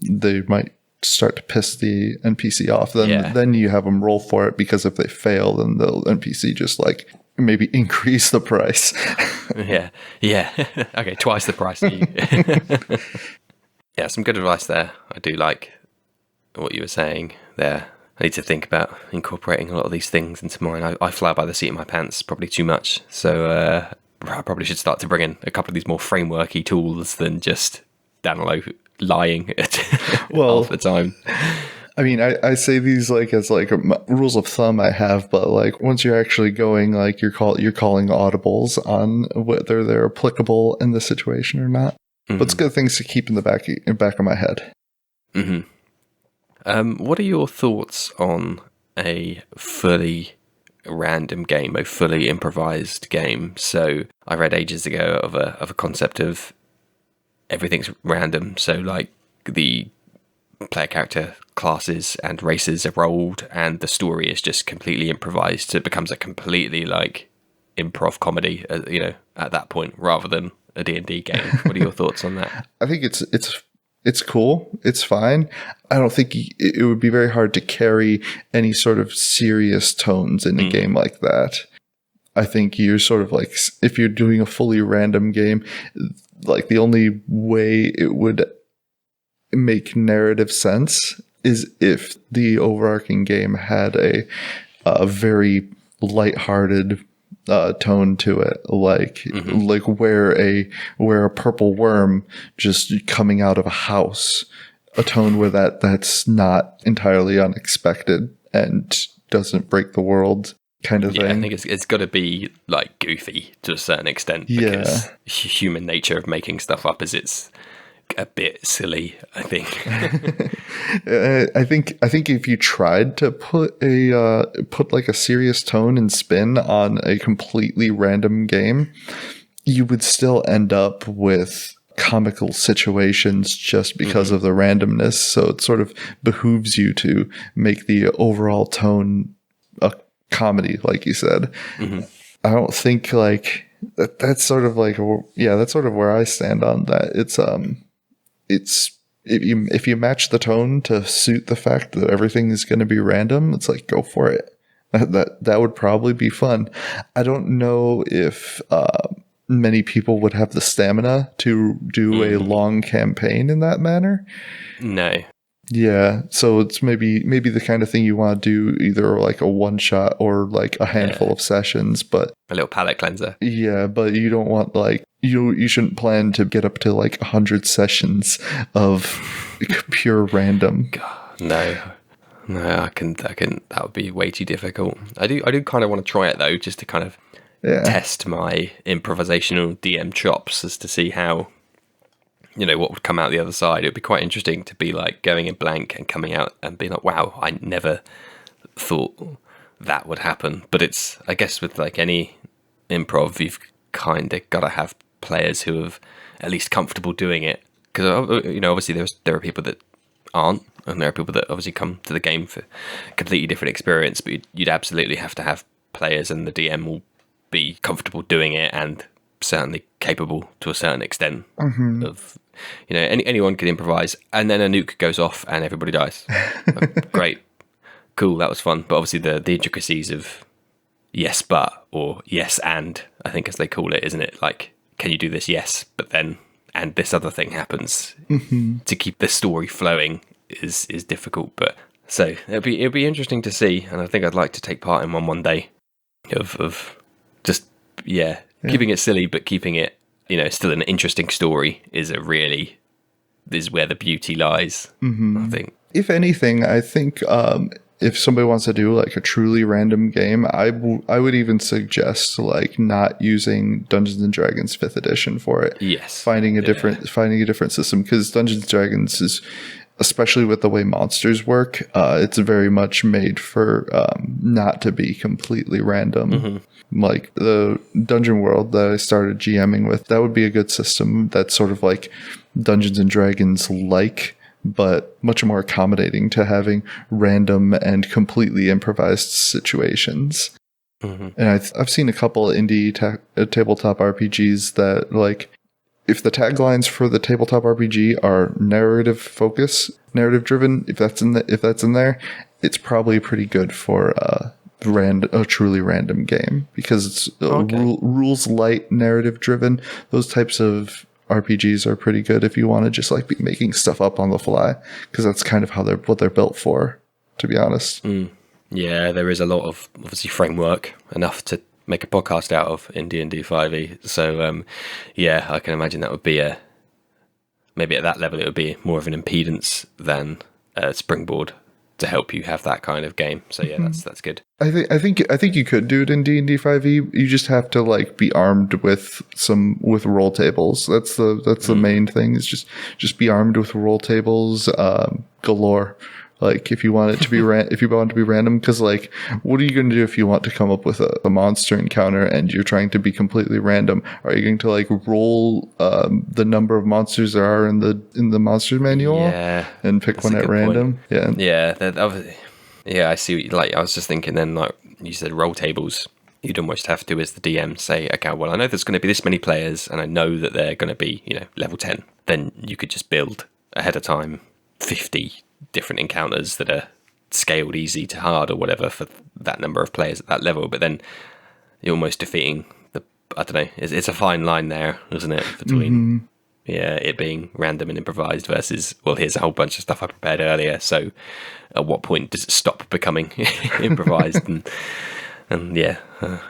they might start to piss the NPC off, then you have them roll for it, because if they fail, then the NPC just like maybe increase the price. Yeah. Okay, twice the price. Yeah, some good advice there. I do like what you were saying there. I need to think about incorporating a lot of these things into mine. I fly by the seat of my pants probably too much, so I probably should start to bring in a couple of these more frameworky tools than just download lying all the time. I mean, I say these like as like rules of thumb I have, but like once you're actually going, like you're calling audibles on whether they're applicable in the situation or not. But it's good things to keep in the back of my head. What are your thoughts on a fully random game, a fully improvised game? So I read ages ago of a concept of everything's random. So like the player character classes and races are rolled, and the story is just completely improvised. So it becomes a completely like improv comedy, at that point, rather than a D&D game. What are your thoughts on that? I think it's cool. It's fine. I don't think it would be very hard to carry any sort of serious tones in a game like that. I think you're sort of like, if you're doing a fully random game, like the only way it would make narrative sense is if the overarching game had a very lighthearted tone to it, like where a purple worm just coming out of a house, a tone where that's not entirely unexpected and doesn't break the world. kind of Yeah, thing. I think it's got to be like goofy to a certain extent, Yeah. because human nature of making stuff up is it's a bit silly, I think. I think if you tried to put like a serious tone and spin on a completely random game, you would still end up with comical situations just because of the randomness. So it sort of behooves you to make the overall tone a comedy, like you said. I don't think like that's sort of like, yeah, that's sort of where I stand on that. It's if you match the tone to suit the fact that everything is going to be random, it's like, go for it. That would probably be fun. I don't know if many people would have the stamina to do a long campaign in that manner. No. Yeah, so it's maybe the kind of thing you want to do, either like a one shot or like a handful of sessions, but A little palate cleanser. yeah, but you don't want like you shouldn't plan to get up to like 100 sessions of pure random. No, I can. That would be way too difficult. I do kind of want to try it though, just to kind of test my improvisational DM chops, as to see how, what would come out the other side. It would be quite interesting to be like going in blank and coming out and being like, wow, I never thought that would happen. But it's, I guess, with like any improv, you've kind of got to have players who are at least comfortable doing it, because obviously there are people that aren't, and there are people that obviously come to the game for a completely different experience, but you'd absolutely have to have players, and the DM will be comfortable doing it and certainly capable to a certain extent of, anyone could improvise, and then a nuke goes off and everybody dies. Great, cool, that was fun. But obviously the intricacies of yes but, or yes and, I think, as they call it, isn't it? Like, can you do this? Yes, but then and this other thing happens. To keep the story flowing is difficult. But so it'll be interesting to see, and I think I'd like to take part in one day of just keeping it silly but keeping it still an interesting story is where the beauty lies. I think. If anything, I think if somebody wants to do like a truly random game, I would even suggest like not using Dungeons and Dragons 5th edition for it. Yes, finding a different system, because Dungeons and Dragons is, especially with the way monsters work, it's very much made for not to be completely random. Like the dungeon world that I started GMing with, that would be a good system that's sort of like Dungeons and Dragons like, but much more accommodating to having random and completely improvised situations. And I've seen a couple indie tabletop RPGs that, like, if the taglines for the tabletop RPG are narrative driven, if that's in there, it's probably pretty good for a truly random game, because it's rules light, narrative driven. Those types of RPGs are pretty good if you want to just like be making stuff up on the fly, because that's kind of what they're built for, to be honest. Yeah, there is a lot of obviously framework, enough to make a podcast out of in D&D 5e. So I can imagine that would be maybe at that level it would be more of an impedance than a springboard to help you have that kind of game. So yeah, that's good. I think you could do it in D&D 5e. You just have to like be armed with roll tables. That's the main thing. Is just be armed with roll tables galore. Like if you want it to be if you want it to be random, because like, what are you going to do if you want to come up with a monster encounter and you're trying to be completely random? Are you going to like roll the number of monsters there are in the monster manual and pick one at random? Point. Yeah, I see. Like, I was just thinking then, like you said, roll tables. You'd almost have to, as the DM, say, okay, well, I know there's going to be this many players, and I know that they're going to be, level 10. Then you could just build ahead of time 50 different encounters that are scaled easy to hard or whatever for that number of players at that level. But then you're almost defeating I don't know, it's a fine line there, isn't it, between it being random and improvised versus, well, here's a whole bunch of stuff I prepared earlier, so at what point does it stop becoming improvised? and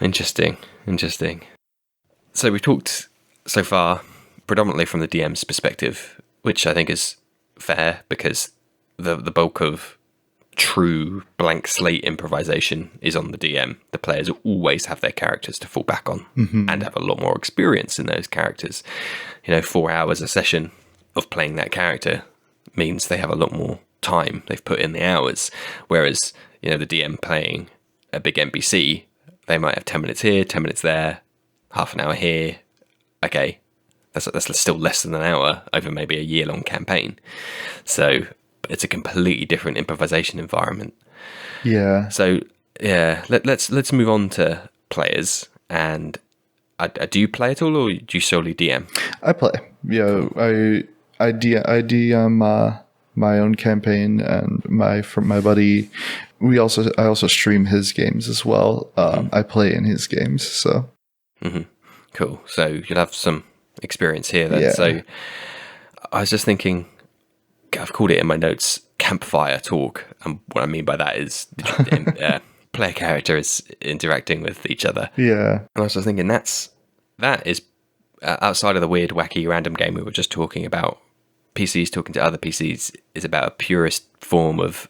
interesting. So we've talked so far predominantly from the DM's perspective, which I think is fair, because the bulk of true blank slate improvisation is on the DM. The players always have their characters to fall back on and have a lot more experience in those characters. 4 hours a session of playing that character means they have a lot more time. They've put in the hours. Whereas, the DM playing a big NPC, they might have 10 minutes here, 10 minutes there, half an hour here. Okay, that's still less than an hour over maybe a year-long campaign. So it's a completely different improvisation environment. Yeah. So yeah, let's move on to players. And do you play at all, or do you solely DM? I play. Yeah, I DM my own campaign, and my buddy. I also stream his games as well. I play in his games, so. Cool. So you'll have some experience here then. Yeah. So I was just thinking, I've called it in my notes Campfire Talk, and what I mean by that is player characters interacting with each other. Yeah. And I was just thinking that is outside of the weird, wacky, random game we were just talking about. PCs talking to other PCs is about a purest form of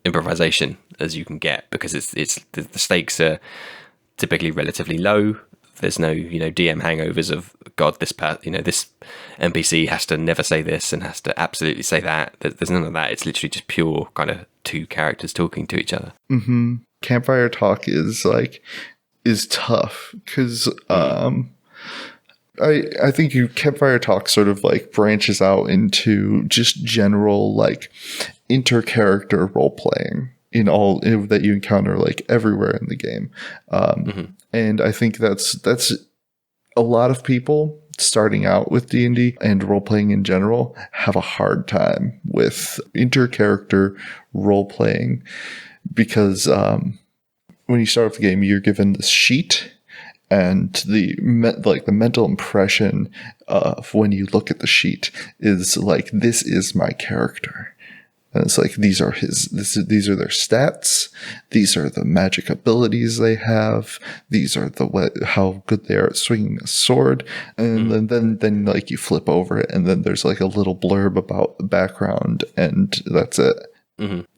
improvisation as you can get, because it's the stakes are typically relatively low. There's no DM hangovers of God, this NPC has to never say this and has to absolutely say that. There's none of that. It's literally just pure kind of two characters talking to each other. Campfire Talk is tough because I think Campfire Talk sort of like branches out into just general like inter-character role playing in all that you encounter like everywhere in the game. And I think that's a lot of people starting out with D&D and role playing in general have a hard time with inter-character role playing, because when you start off the game, you're given this sheet, and the mental impression of when you look at the sheet is like, this is my character. And it's like, these are their stats. These are the magic abilities they have. These are how good they are at swinging a sword. And then like you flip over it, and then there's like a little blurb about the background, and that's it.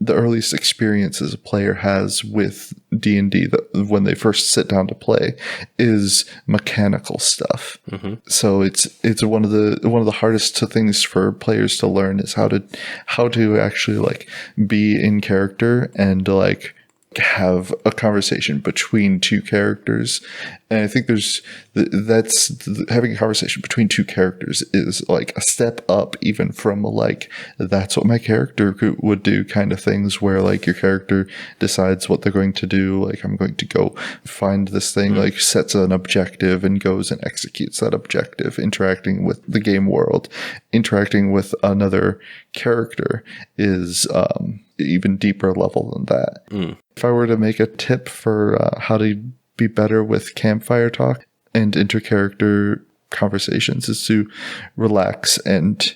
The earliest experiences a player has with D&D when they first sit down to play is mechanical stuff. So it's one of the hardest things for players to learn is how to actually like be in character and like have a conversation between two characters. And I think having a conversation between two characters is like a step up even from like, that's what my character would do kind of things, where like your character decides what they're going to do. Like, I'm going to go find this thing, like sets an objective and goes and executes that objective, interacting with the game world. Interacting with another character is even deeper level than that. If I were to make a tip for how to be better with Campfire Talk and inter-character conversations, is to relax and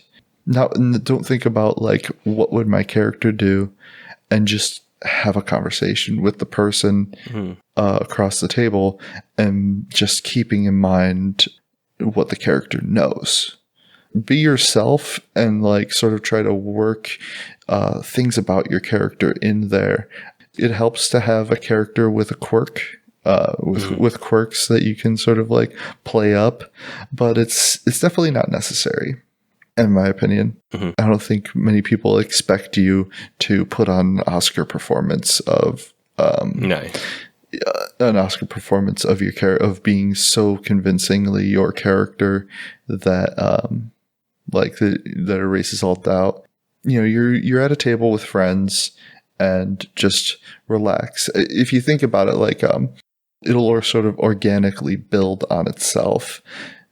don't think about like, what would my character do, and just have a conversation with the person across the table, and just keeping in mind what the character knows. Be yourself and like sort of try to work things about your character in there. It helps to have a character with a quirk, with quirks that you can sort of like play up, but it's definitely not necessary, in my opinion. I don't think many people expect you to put on an Oscar performance of your of being so convincingly your character that that erases all doubt. You're at a table with friends and just relax. If you think about it, like it'll sort of organically build on itself,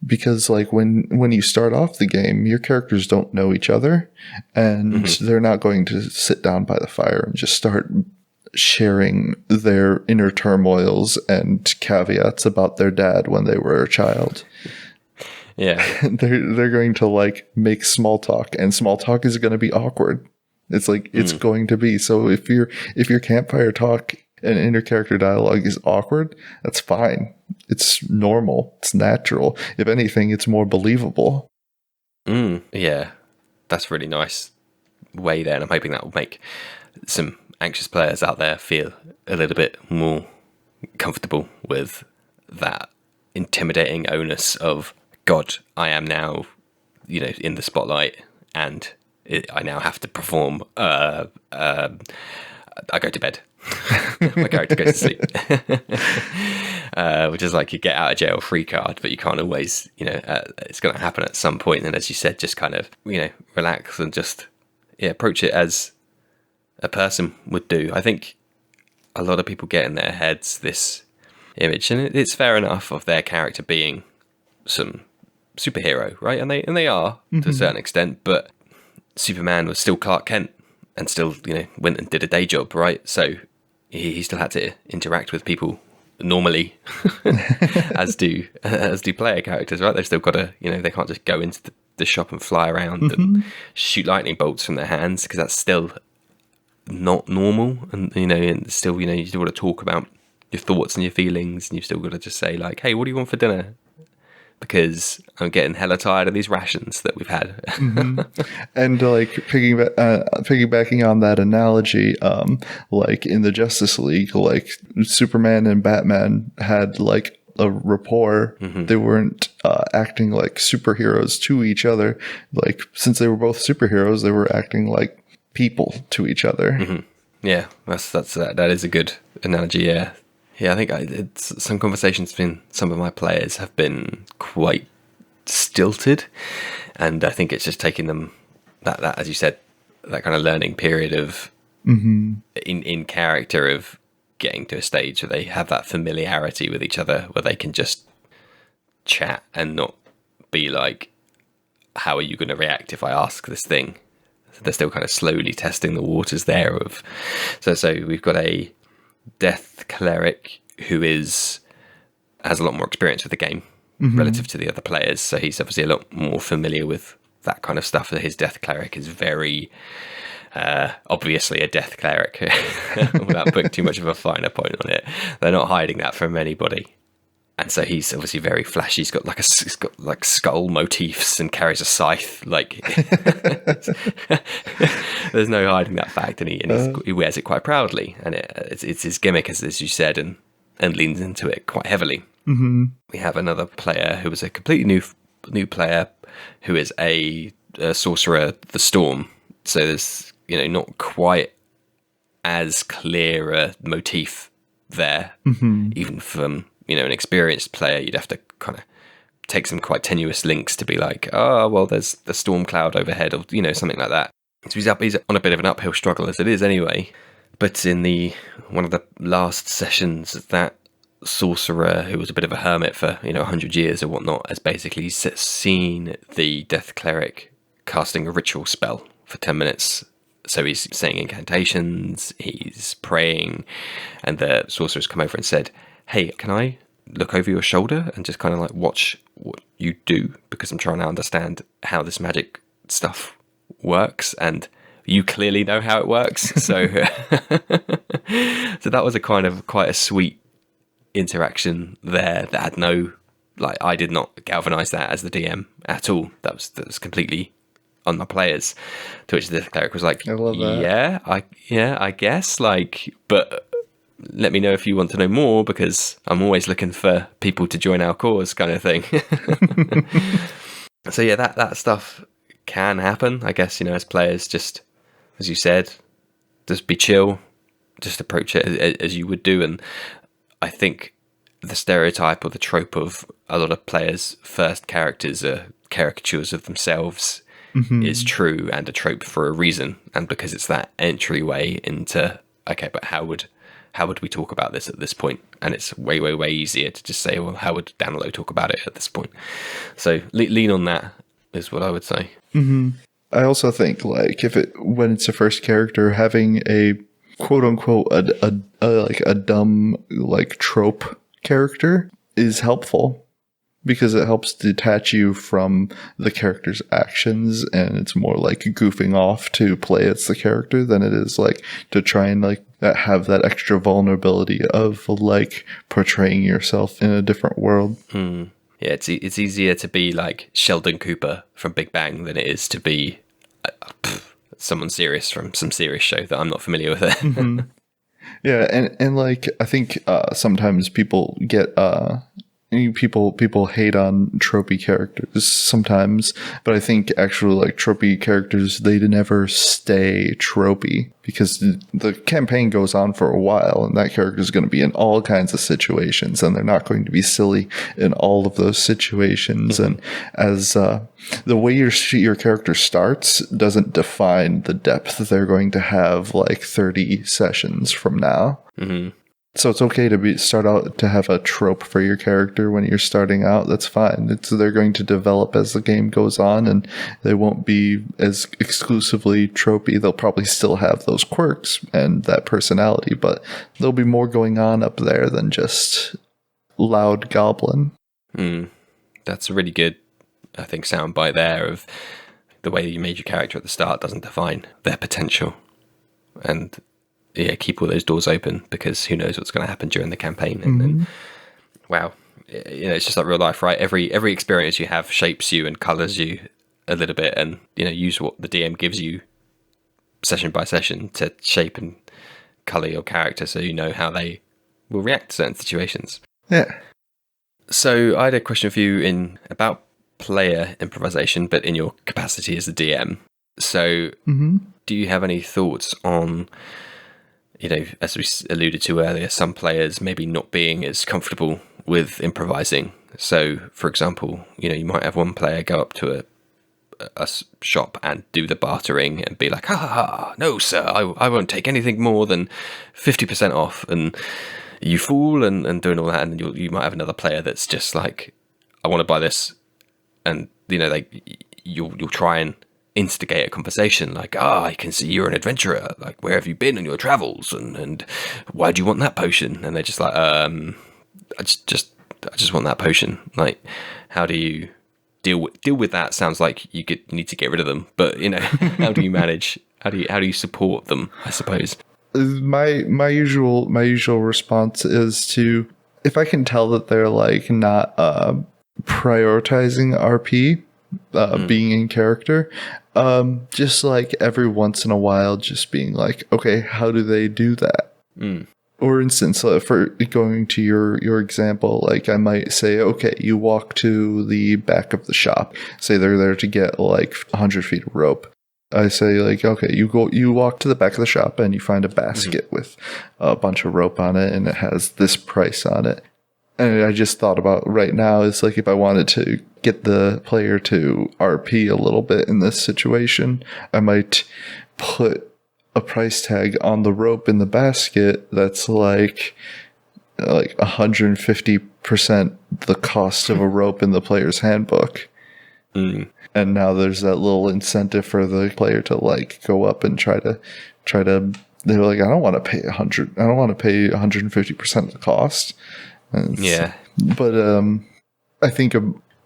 because like when you start off the game, your characters don't know each other, and they're not going to sit down by the fire and just start sharing their inner turmoils and caveats about their dad when they were a child. Yeah. They're going to like make small talk, and small talk is going to be awkward. It's like, it's going to be. So if your Campfire Talk and inter-character dialogue is awkward, that's fine. It's normal. It's natural. If anything, it's more believable. Yeah. That's really nice way there. And I'm hoping that will make some anxious players out there feel a little bit more comfortable with that intimidating onus of, God, I am now, in the spotlight, and I now have to perform. I go to bed. My character goes to sleep. Which is like you get out of jail free card, but you can't always, it's going to happen at some point. And as you said, just kind of, relax and just approach it as a person would do. I think a lot of people get in their heads this image, and it's fair enough, of their character being some superhero, right? And they are to a certain extent, but Superman was still Clark Kent and still, went and did a day job, right? So he still had to interact with people normally, as do player characters, right? They've still got to, they can't just go into the shop and fly around and shoot lightning bolts from their hands, because that's still not normal. And and still, you still got to talk about your thoughts and your feelings, and you've still got to just say like, hey, what do you want for dinner? Because I'm getting hella tired of these rations that we've had. And like piggybacking on that analogy, like in the Justice League, like Superman and Batman had like a rapport. They weren't acting like superheroes to each other. Like, since they were both superheroes, they were acting like people to each other. Yeah, that is a good analogy. Yeah, I think some conversations between some of my players have been quite stilted, and I think it's just taking them that as you said, that kind of learning period of in character, of getting to a stage where they have that familiarity with each other, where they can just chat and not be like, how are you going to react if I ask this thing? So they're still kind of slowly testing the waters there. So we've got a death cleric who has a lot more experience with the game relative to the other players, so he's obviously a lot more familiar with that kind of stuff. His death cleric is very obviously a death cleric, without putting too much of a finer point on it. They're not hiding that from anybody. And so he's obviously very flashy. He's got like skull motifs and carries a scythe. Like, there's no hiding that fact, and he wears it quite proudly. And it's his gimmick, as you said, and leans into it quite heavily. We have another player who is a completely new player, who is a sorcerer, the Storm. So there's not quite as clear a motif there, even from an experienced player. You'd have to kind of take some quite tenuous links to be like, oh, well, there's the storm cloud overhead, or something like that. So he's on a bit of an uphill struggle as it is anyway. But in one of the last sessions, that sorcerer, who was a bit of a hermit for 100 years or whatnot, has basically seen the death cleric casting a ritual spell for 10 minutes. So he's saying incantations, he's praying, and the sorcerer's come over and said, hey, can I look over your shoulder and just kind of like watch what you do? Because I'm trying to understand how this magic stuff works, and you clearly know how it works. So, so that was quite a sweet interaction there. That had I did not galvanize that as the DM at all. That was completely on my players. To which the cleric was like, I love that. I guess, but let me know if you want to know more, because I'm always looking for people to join our cause, kind of thing. So yeah, that stuff can happen, I guess, as players, just as you said, just be chill, just approach it as you would do. And I think the stereotype or the trope of a lot of players' first characters are caricatures of themselves is true, and a trope for a reason, and because it's that entryway into, okay, but how would we talk about this at this point? And it's way, way, way easier to just say, well, how would Danilo talk about it at this point? So lean on that is what I would say. I also think when it's a first character, having a quote unquote a dumb trope character is helpful, because it helps detach you from the character's actions, and it's more like goofing off to play as the character than it is to try and have that extra vulnerability of portraying yourself in a different world. Yeah, it's easier to be like Sheldon Cooper from Big Bang than it is to be someone serious from some serious show that I'm not familiar with. It. Mm-hmm. Yeah, and like I think sometimes people get people hate on tropey characters sometimes, but I think actually like tropey characters, they never stay tropey because the campaign goes on for a while, and that character is going to be in all kinds of situations, and they're not going to be silly in all of those situations. And as the way your character starts doesn't define the depth they're going to have like 30 sessions from now. Mm-hmm. So it's okay to start out to have a trope for your character when you're starting out. That's fine. They're going to develop as the game goes on, and they won't be as exclusively tropey. They'll probably still have those quirks and that personality, but there'll be more going on up there than just loud goblin. That's a really good, I think, soundbite there of the way you made your character at the start doesn't define their potential. And yeah, keep all those doors open because who knows what's going to happen during the campaign. And wow, it's just like real life, right? Every experience you have shapes you and colors you a little bit, and use what the DM gives you session by session to shape and color your character so you know how they will react to certain situations. Yeah. So I had a question for you about player improvisation, but in your capacity as a DM. So do you have any thoughts on, as we alluded to earlier, some players maybe not being as comfortable with improvising? So, for example, you might have one player go up to a shop and do the bartering and be like, ha, no, sir, I won't take anything more than 50% off, and you fool, and doing all that. And you might have another player that's just like, I want to buy this. And, you'll try and instigate a conversation like, I can see you're an adventurer, like where have you been on your travels, and why do you want that potion? And they're just like, I just want that potion. Like, how do you deal with that? Sounds like you need to get rid of them, but how do you manage, how do you support them, I suppose? My usual response is to, if I can tell that they're like not prioritizing RP, being in character, just like every once in a while, just being like, okay, how do they do that? For instance, for going to your example, like I might say, okay, you walk to the back of the shop. Say they're there to get like 100 feet of rope. I say like, okay, you walk to the back of the shop and you find a basket with a bunch of rope on it, and it has this price on it. And I just thought about right now is like, if I wanted to get the player to RP a little bit in this situation, I might put a price tag on the rope in the basket that's like 150% the cost of a rope in the player's handbook. And now there's that little incentive for the player to like go up and try to they're like, I don't want to pay 150% of the cost. But I think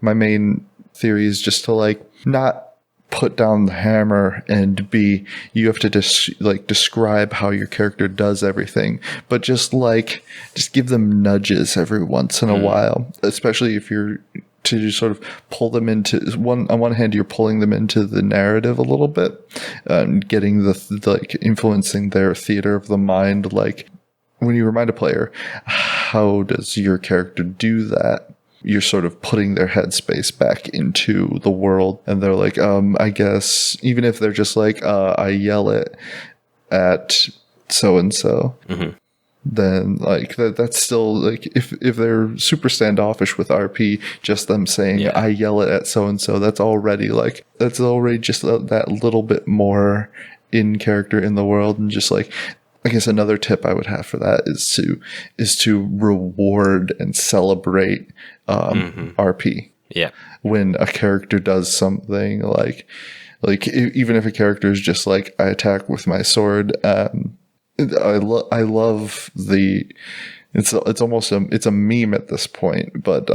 my main theory is just to like not put down the hammer and you have to describe how your character does everything, but just give them nudges every once in a while, especially if you're to just sort of pull them into on one hand, you're pulling them into the narrative a little bit and getting influencing their theater of the mind. Like when you remind a player, how does your character do that? You're sort of putting their headspace back into the world, and they're like, I guess, even if they're just like, I yell it at so-and-so, then like that's still like, if they're super standoffish with RP, just them saying, I yell it at so-and-so, that's already just that little bit more in character in the world. And just like, I guess another tip I would have for that is to reward and celebrate RP. Yeah. When a character does something like even if a character is just like, I attack with my sword, I love it's almost it's a meme at this point, but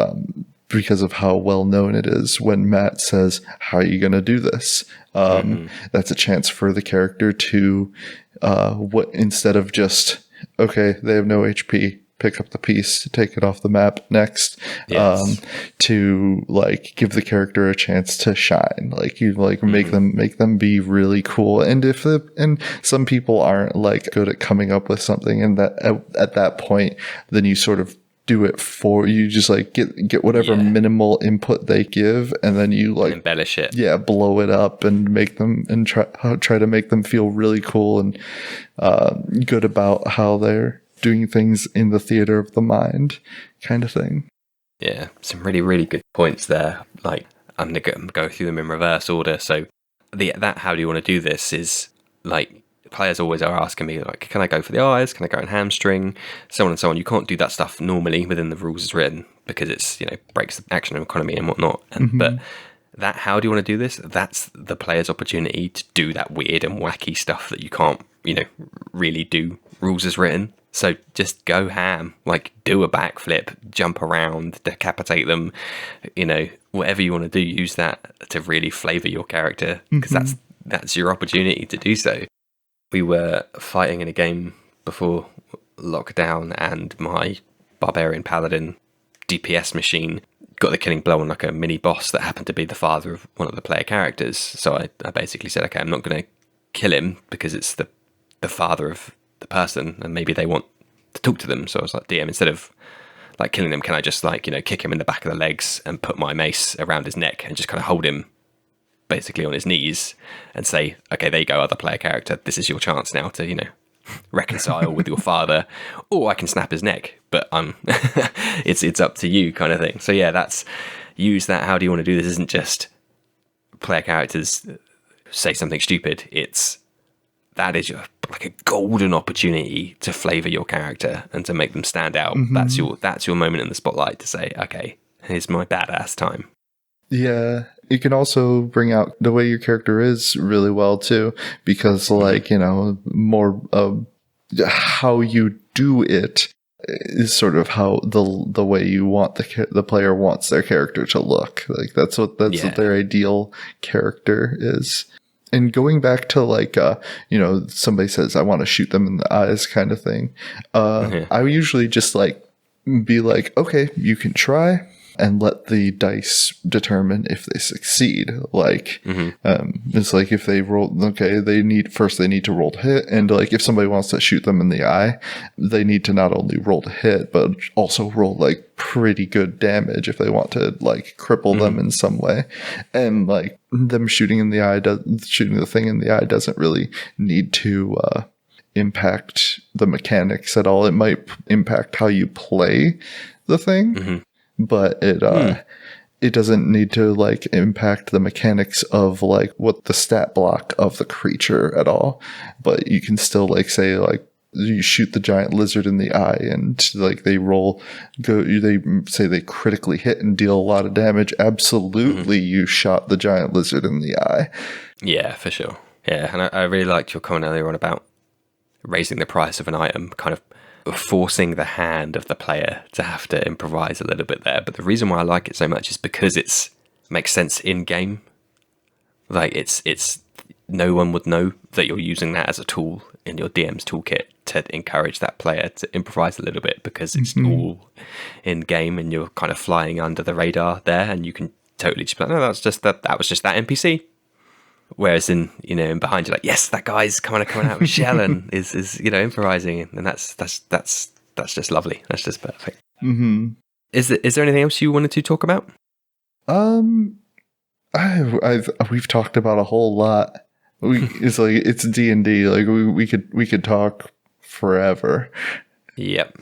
because of how well known it is, when Matt says, how are you going to do this? That's a chance for the character to instead of just, okay, they have no HP, pick up the piece to take it off the map next. Yes. To like give the character a chance to shine. Like you like make them be really cool. And and some people aren't like good at coming up with something, and that at that point, then you sort of do it for you, just like get whatever minimal input they give, and then you like embellish it, blow it up and make them and try to make them feel really cool and good about how they're doing things in the theater of the mind, kind of thing. Yeah, some really, really good points there. Like, I'm gonna go through them in reverse order. So that how do you want to do this is like, players always are asking me, like, can I go for the eyes? Can I go in hamstring? So on and so on. You can't do that stuff normally within the rules as written, because it's, breaks the action economy and whatnot. But that, how do you want to do this? That's the player's opportunity to do that weird and wacky stuff that you can't, really do rules as written. So just go ham, like do a backflip, jump around, decapitate them, whatever you want to do, use that to really flavor your character, because that's your opportunity to do so. We were fighting in a game before lockdown, and my barbarian paladin DPS machine got the killing blow on like a mini boss that happened to be the father of one of the player characters. So I basically said, okay, I'm not going to kill him because it's the father of the person, and maybe they want to talk to them. So I was like, DM, instead of like killing them, can I just like, kick him in the back of the legs and put my mace around his neck and just kind of hold him basically on his knees and say, okay, there you go, other player character, this is your chance now to reconcile with your father, or I can snap his neck, but it's up to you, kind of thing. So yeah, that's, use that. How do you want to do this? Isn't just player characters say something stupid, that is like a golden opportunity to flavor your character and to make them stand out. That's your moment in the spotlight to say, okay, here's my badass time. Yeah, you can also bring out the way your character is really well too, because like, more of how you do it is sort of how the way you want the player wants their character to look. Like that's what their ideal character is. And going back to like, somebody says, I want to shoot them in the eyes kind of thing. I usually just like be like, okay, you can try, and let the dice determine if they succeed. Like, it's like if they roll, okay, they need to roll to hit. And like, if somebody wants to shoot them in the eye, they need to not only roll to hit, but also roll like pretty good damage if they want to like cripple them in some way. And like them shooting the thing in the eye doesn't really need to, impact the mechanics at all. It might impact how you play the thing. But it doesn't need to like impact the mechanics of like what the stat block of the creature at all. But you can still like say like you shoot the giant lizard in the eye, and like they say they critically hit and deal a lot of damage. Absolutely, you shot the giant lizard in the eye. Yeah, for sure. Yeah, and I really liked your comment earlier on about raising the price of an item, kind of forcing the hand of the player to have to improvise a little bit there. But the reason why I like it so much is because it makes sense in game. Like it's no one would know that you're using that as a tool in your DM's toolkit to encourage that player to improvise a little bit, because it's all in game and you're kind of flying under the radar there, and you can totally just be like, no, that was just that NPC. Whereas in behind you, like, yes, that guy's coming out with shell and is improvising, and that's just lovely. That's just perfect. Is there anything else you wanted to talk about? We've talked about a whole lot. It's like it's D&D. Like we could talk forever. Yep.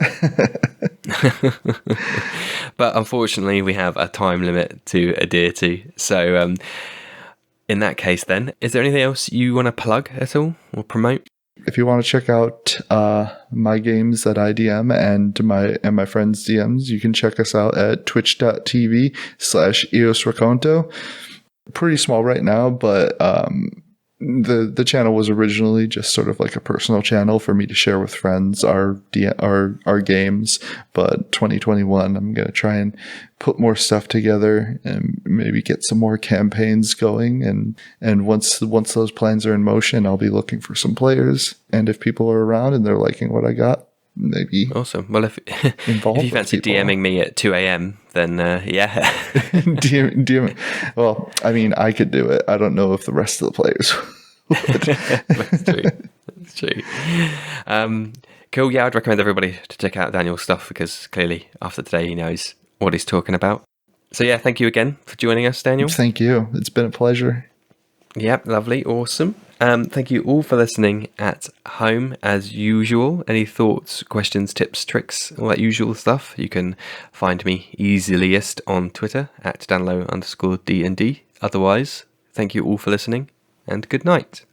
But unfortunately, we have a time limit to adhere to. So. In that case, then, is there anything else you want to plug at all or promote? If you want to check out my games that I DM and my friends' DMs, you can check us out at twitch.tv/eosraconto. Pretty small right now, but the channel was originally just sort of like a personal channel for me to share with friends our games. But 2021, I'm going to try and put more stuff together and maybe get some more campaigns going. And once those plans are in motion, I'll be looking for some players. And if people are around and they're liking what I got, maybe Awesome. Well, if involve if you fancy people. DMing me at 2 a.m., then yeah. DM. Well, I mean, I could do it. I don't know if the rest of the players would. That's true. That's true. Cool. Yeah, I'd recommend everybody to check out Daniel's stuff because clearly after today he knows what he's talking about. So yeah, thank you again for joining us, Daniel. Thank you. It's been a pleasure. Yep, lovely, awesome. Thank you all for listening at home as usual. Any thoughts, questions, tips, tricks, all that usual stuff, you can find me easiest on Twitter at danlow_D&D. Otherwise, thank you all for listening and good night.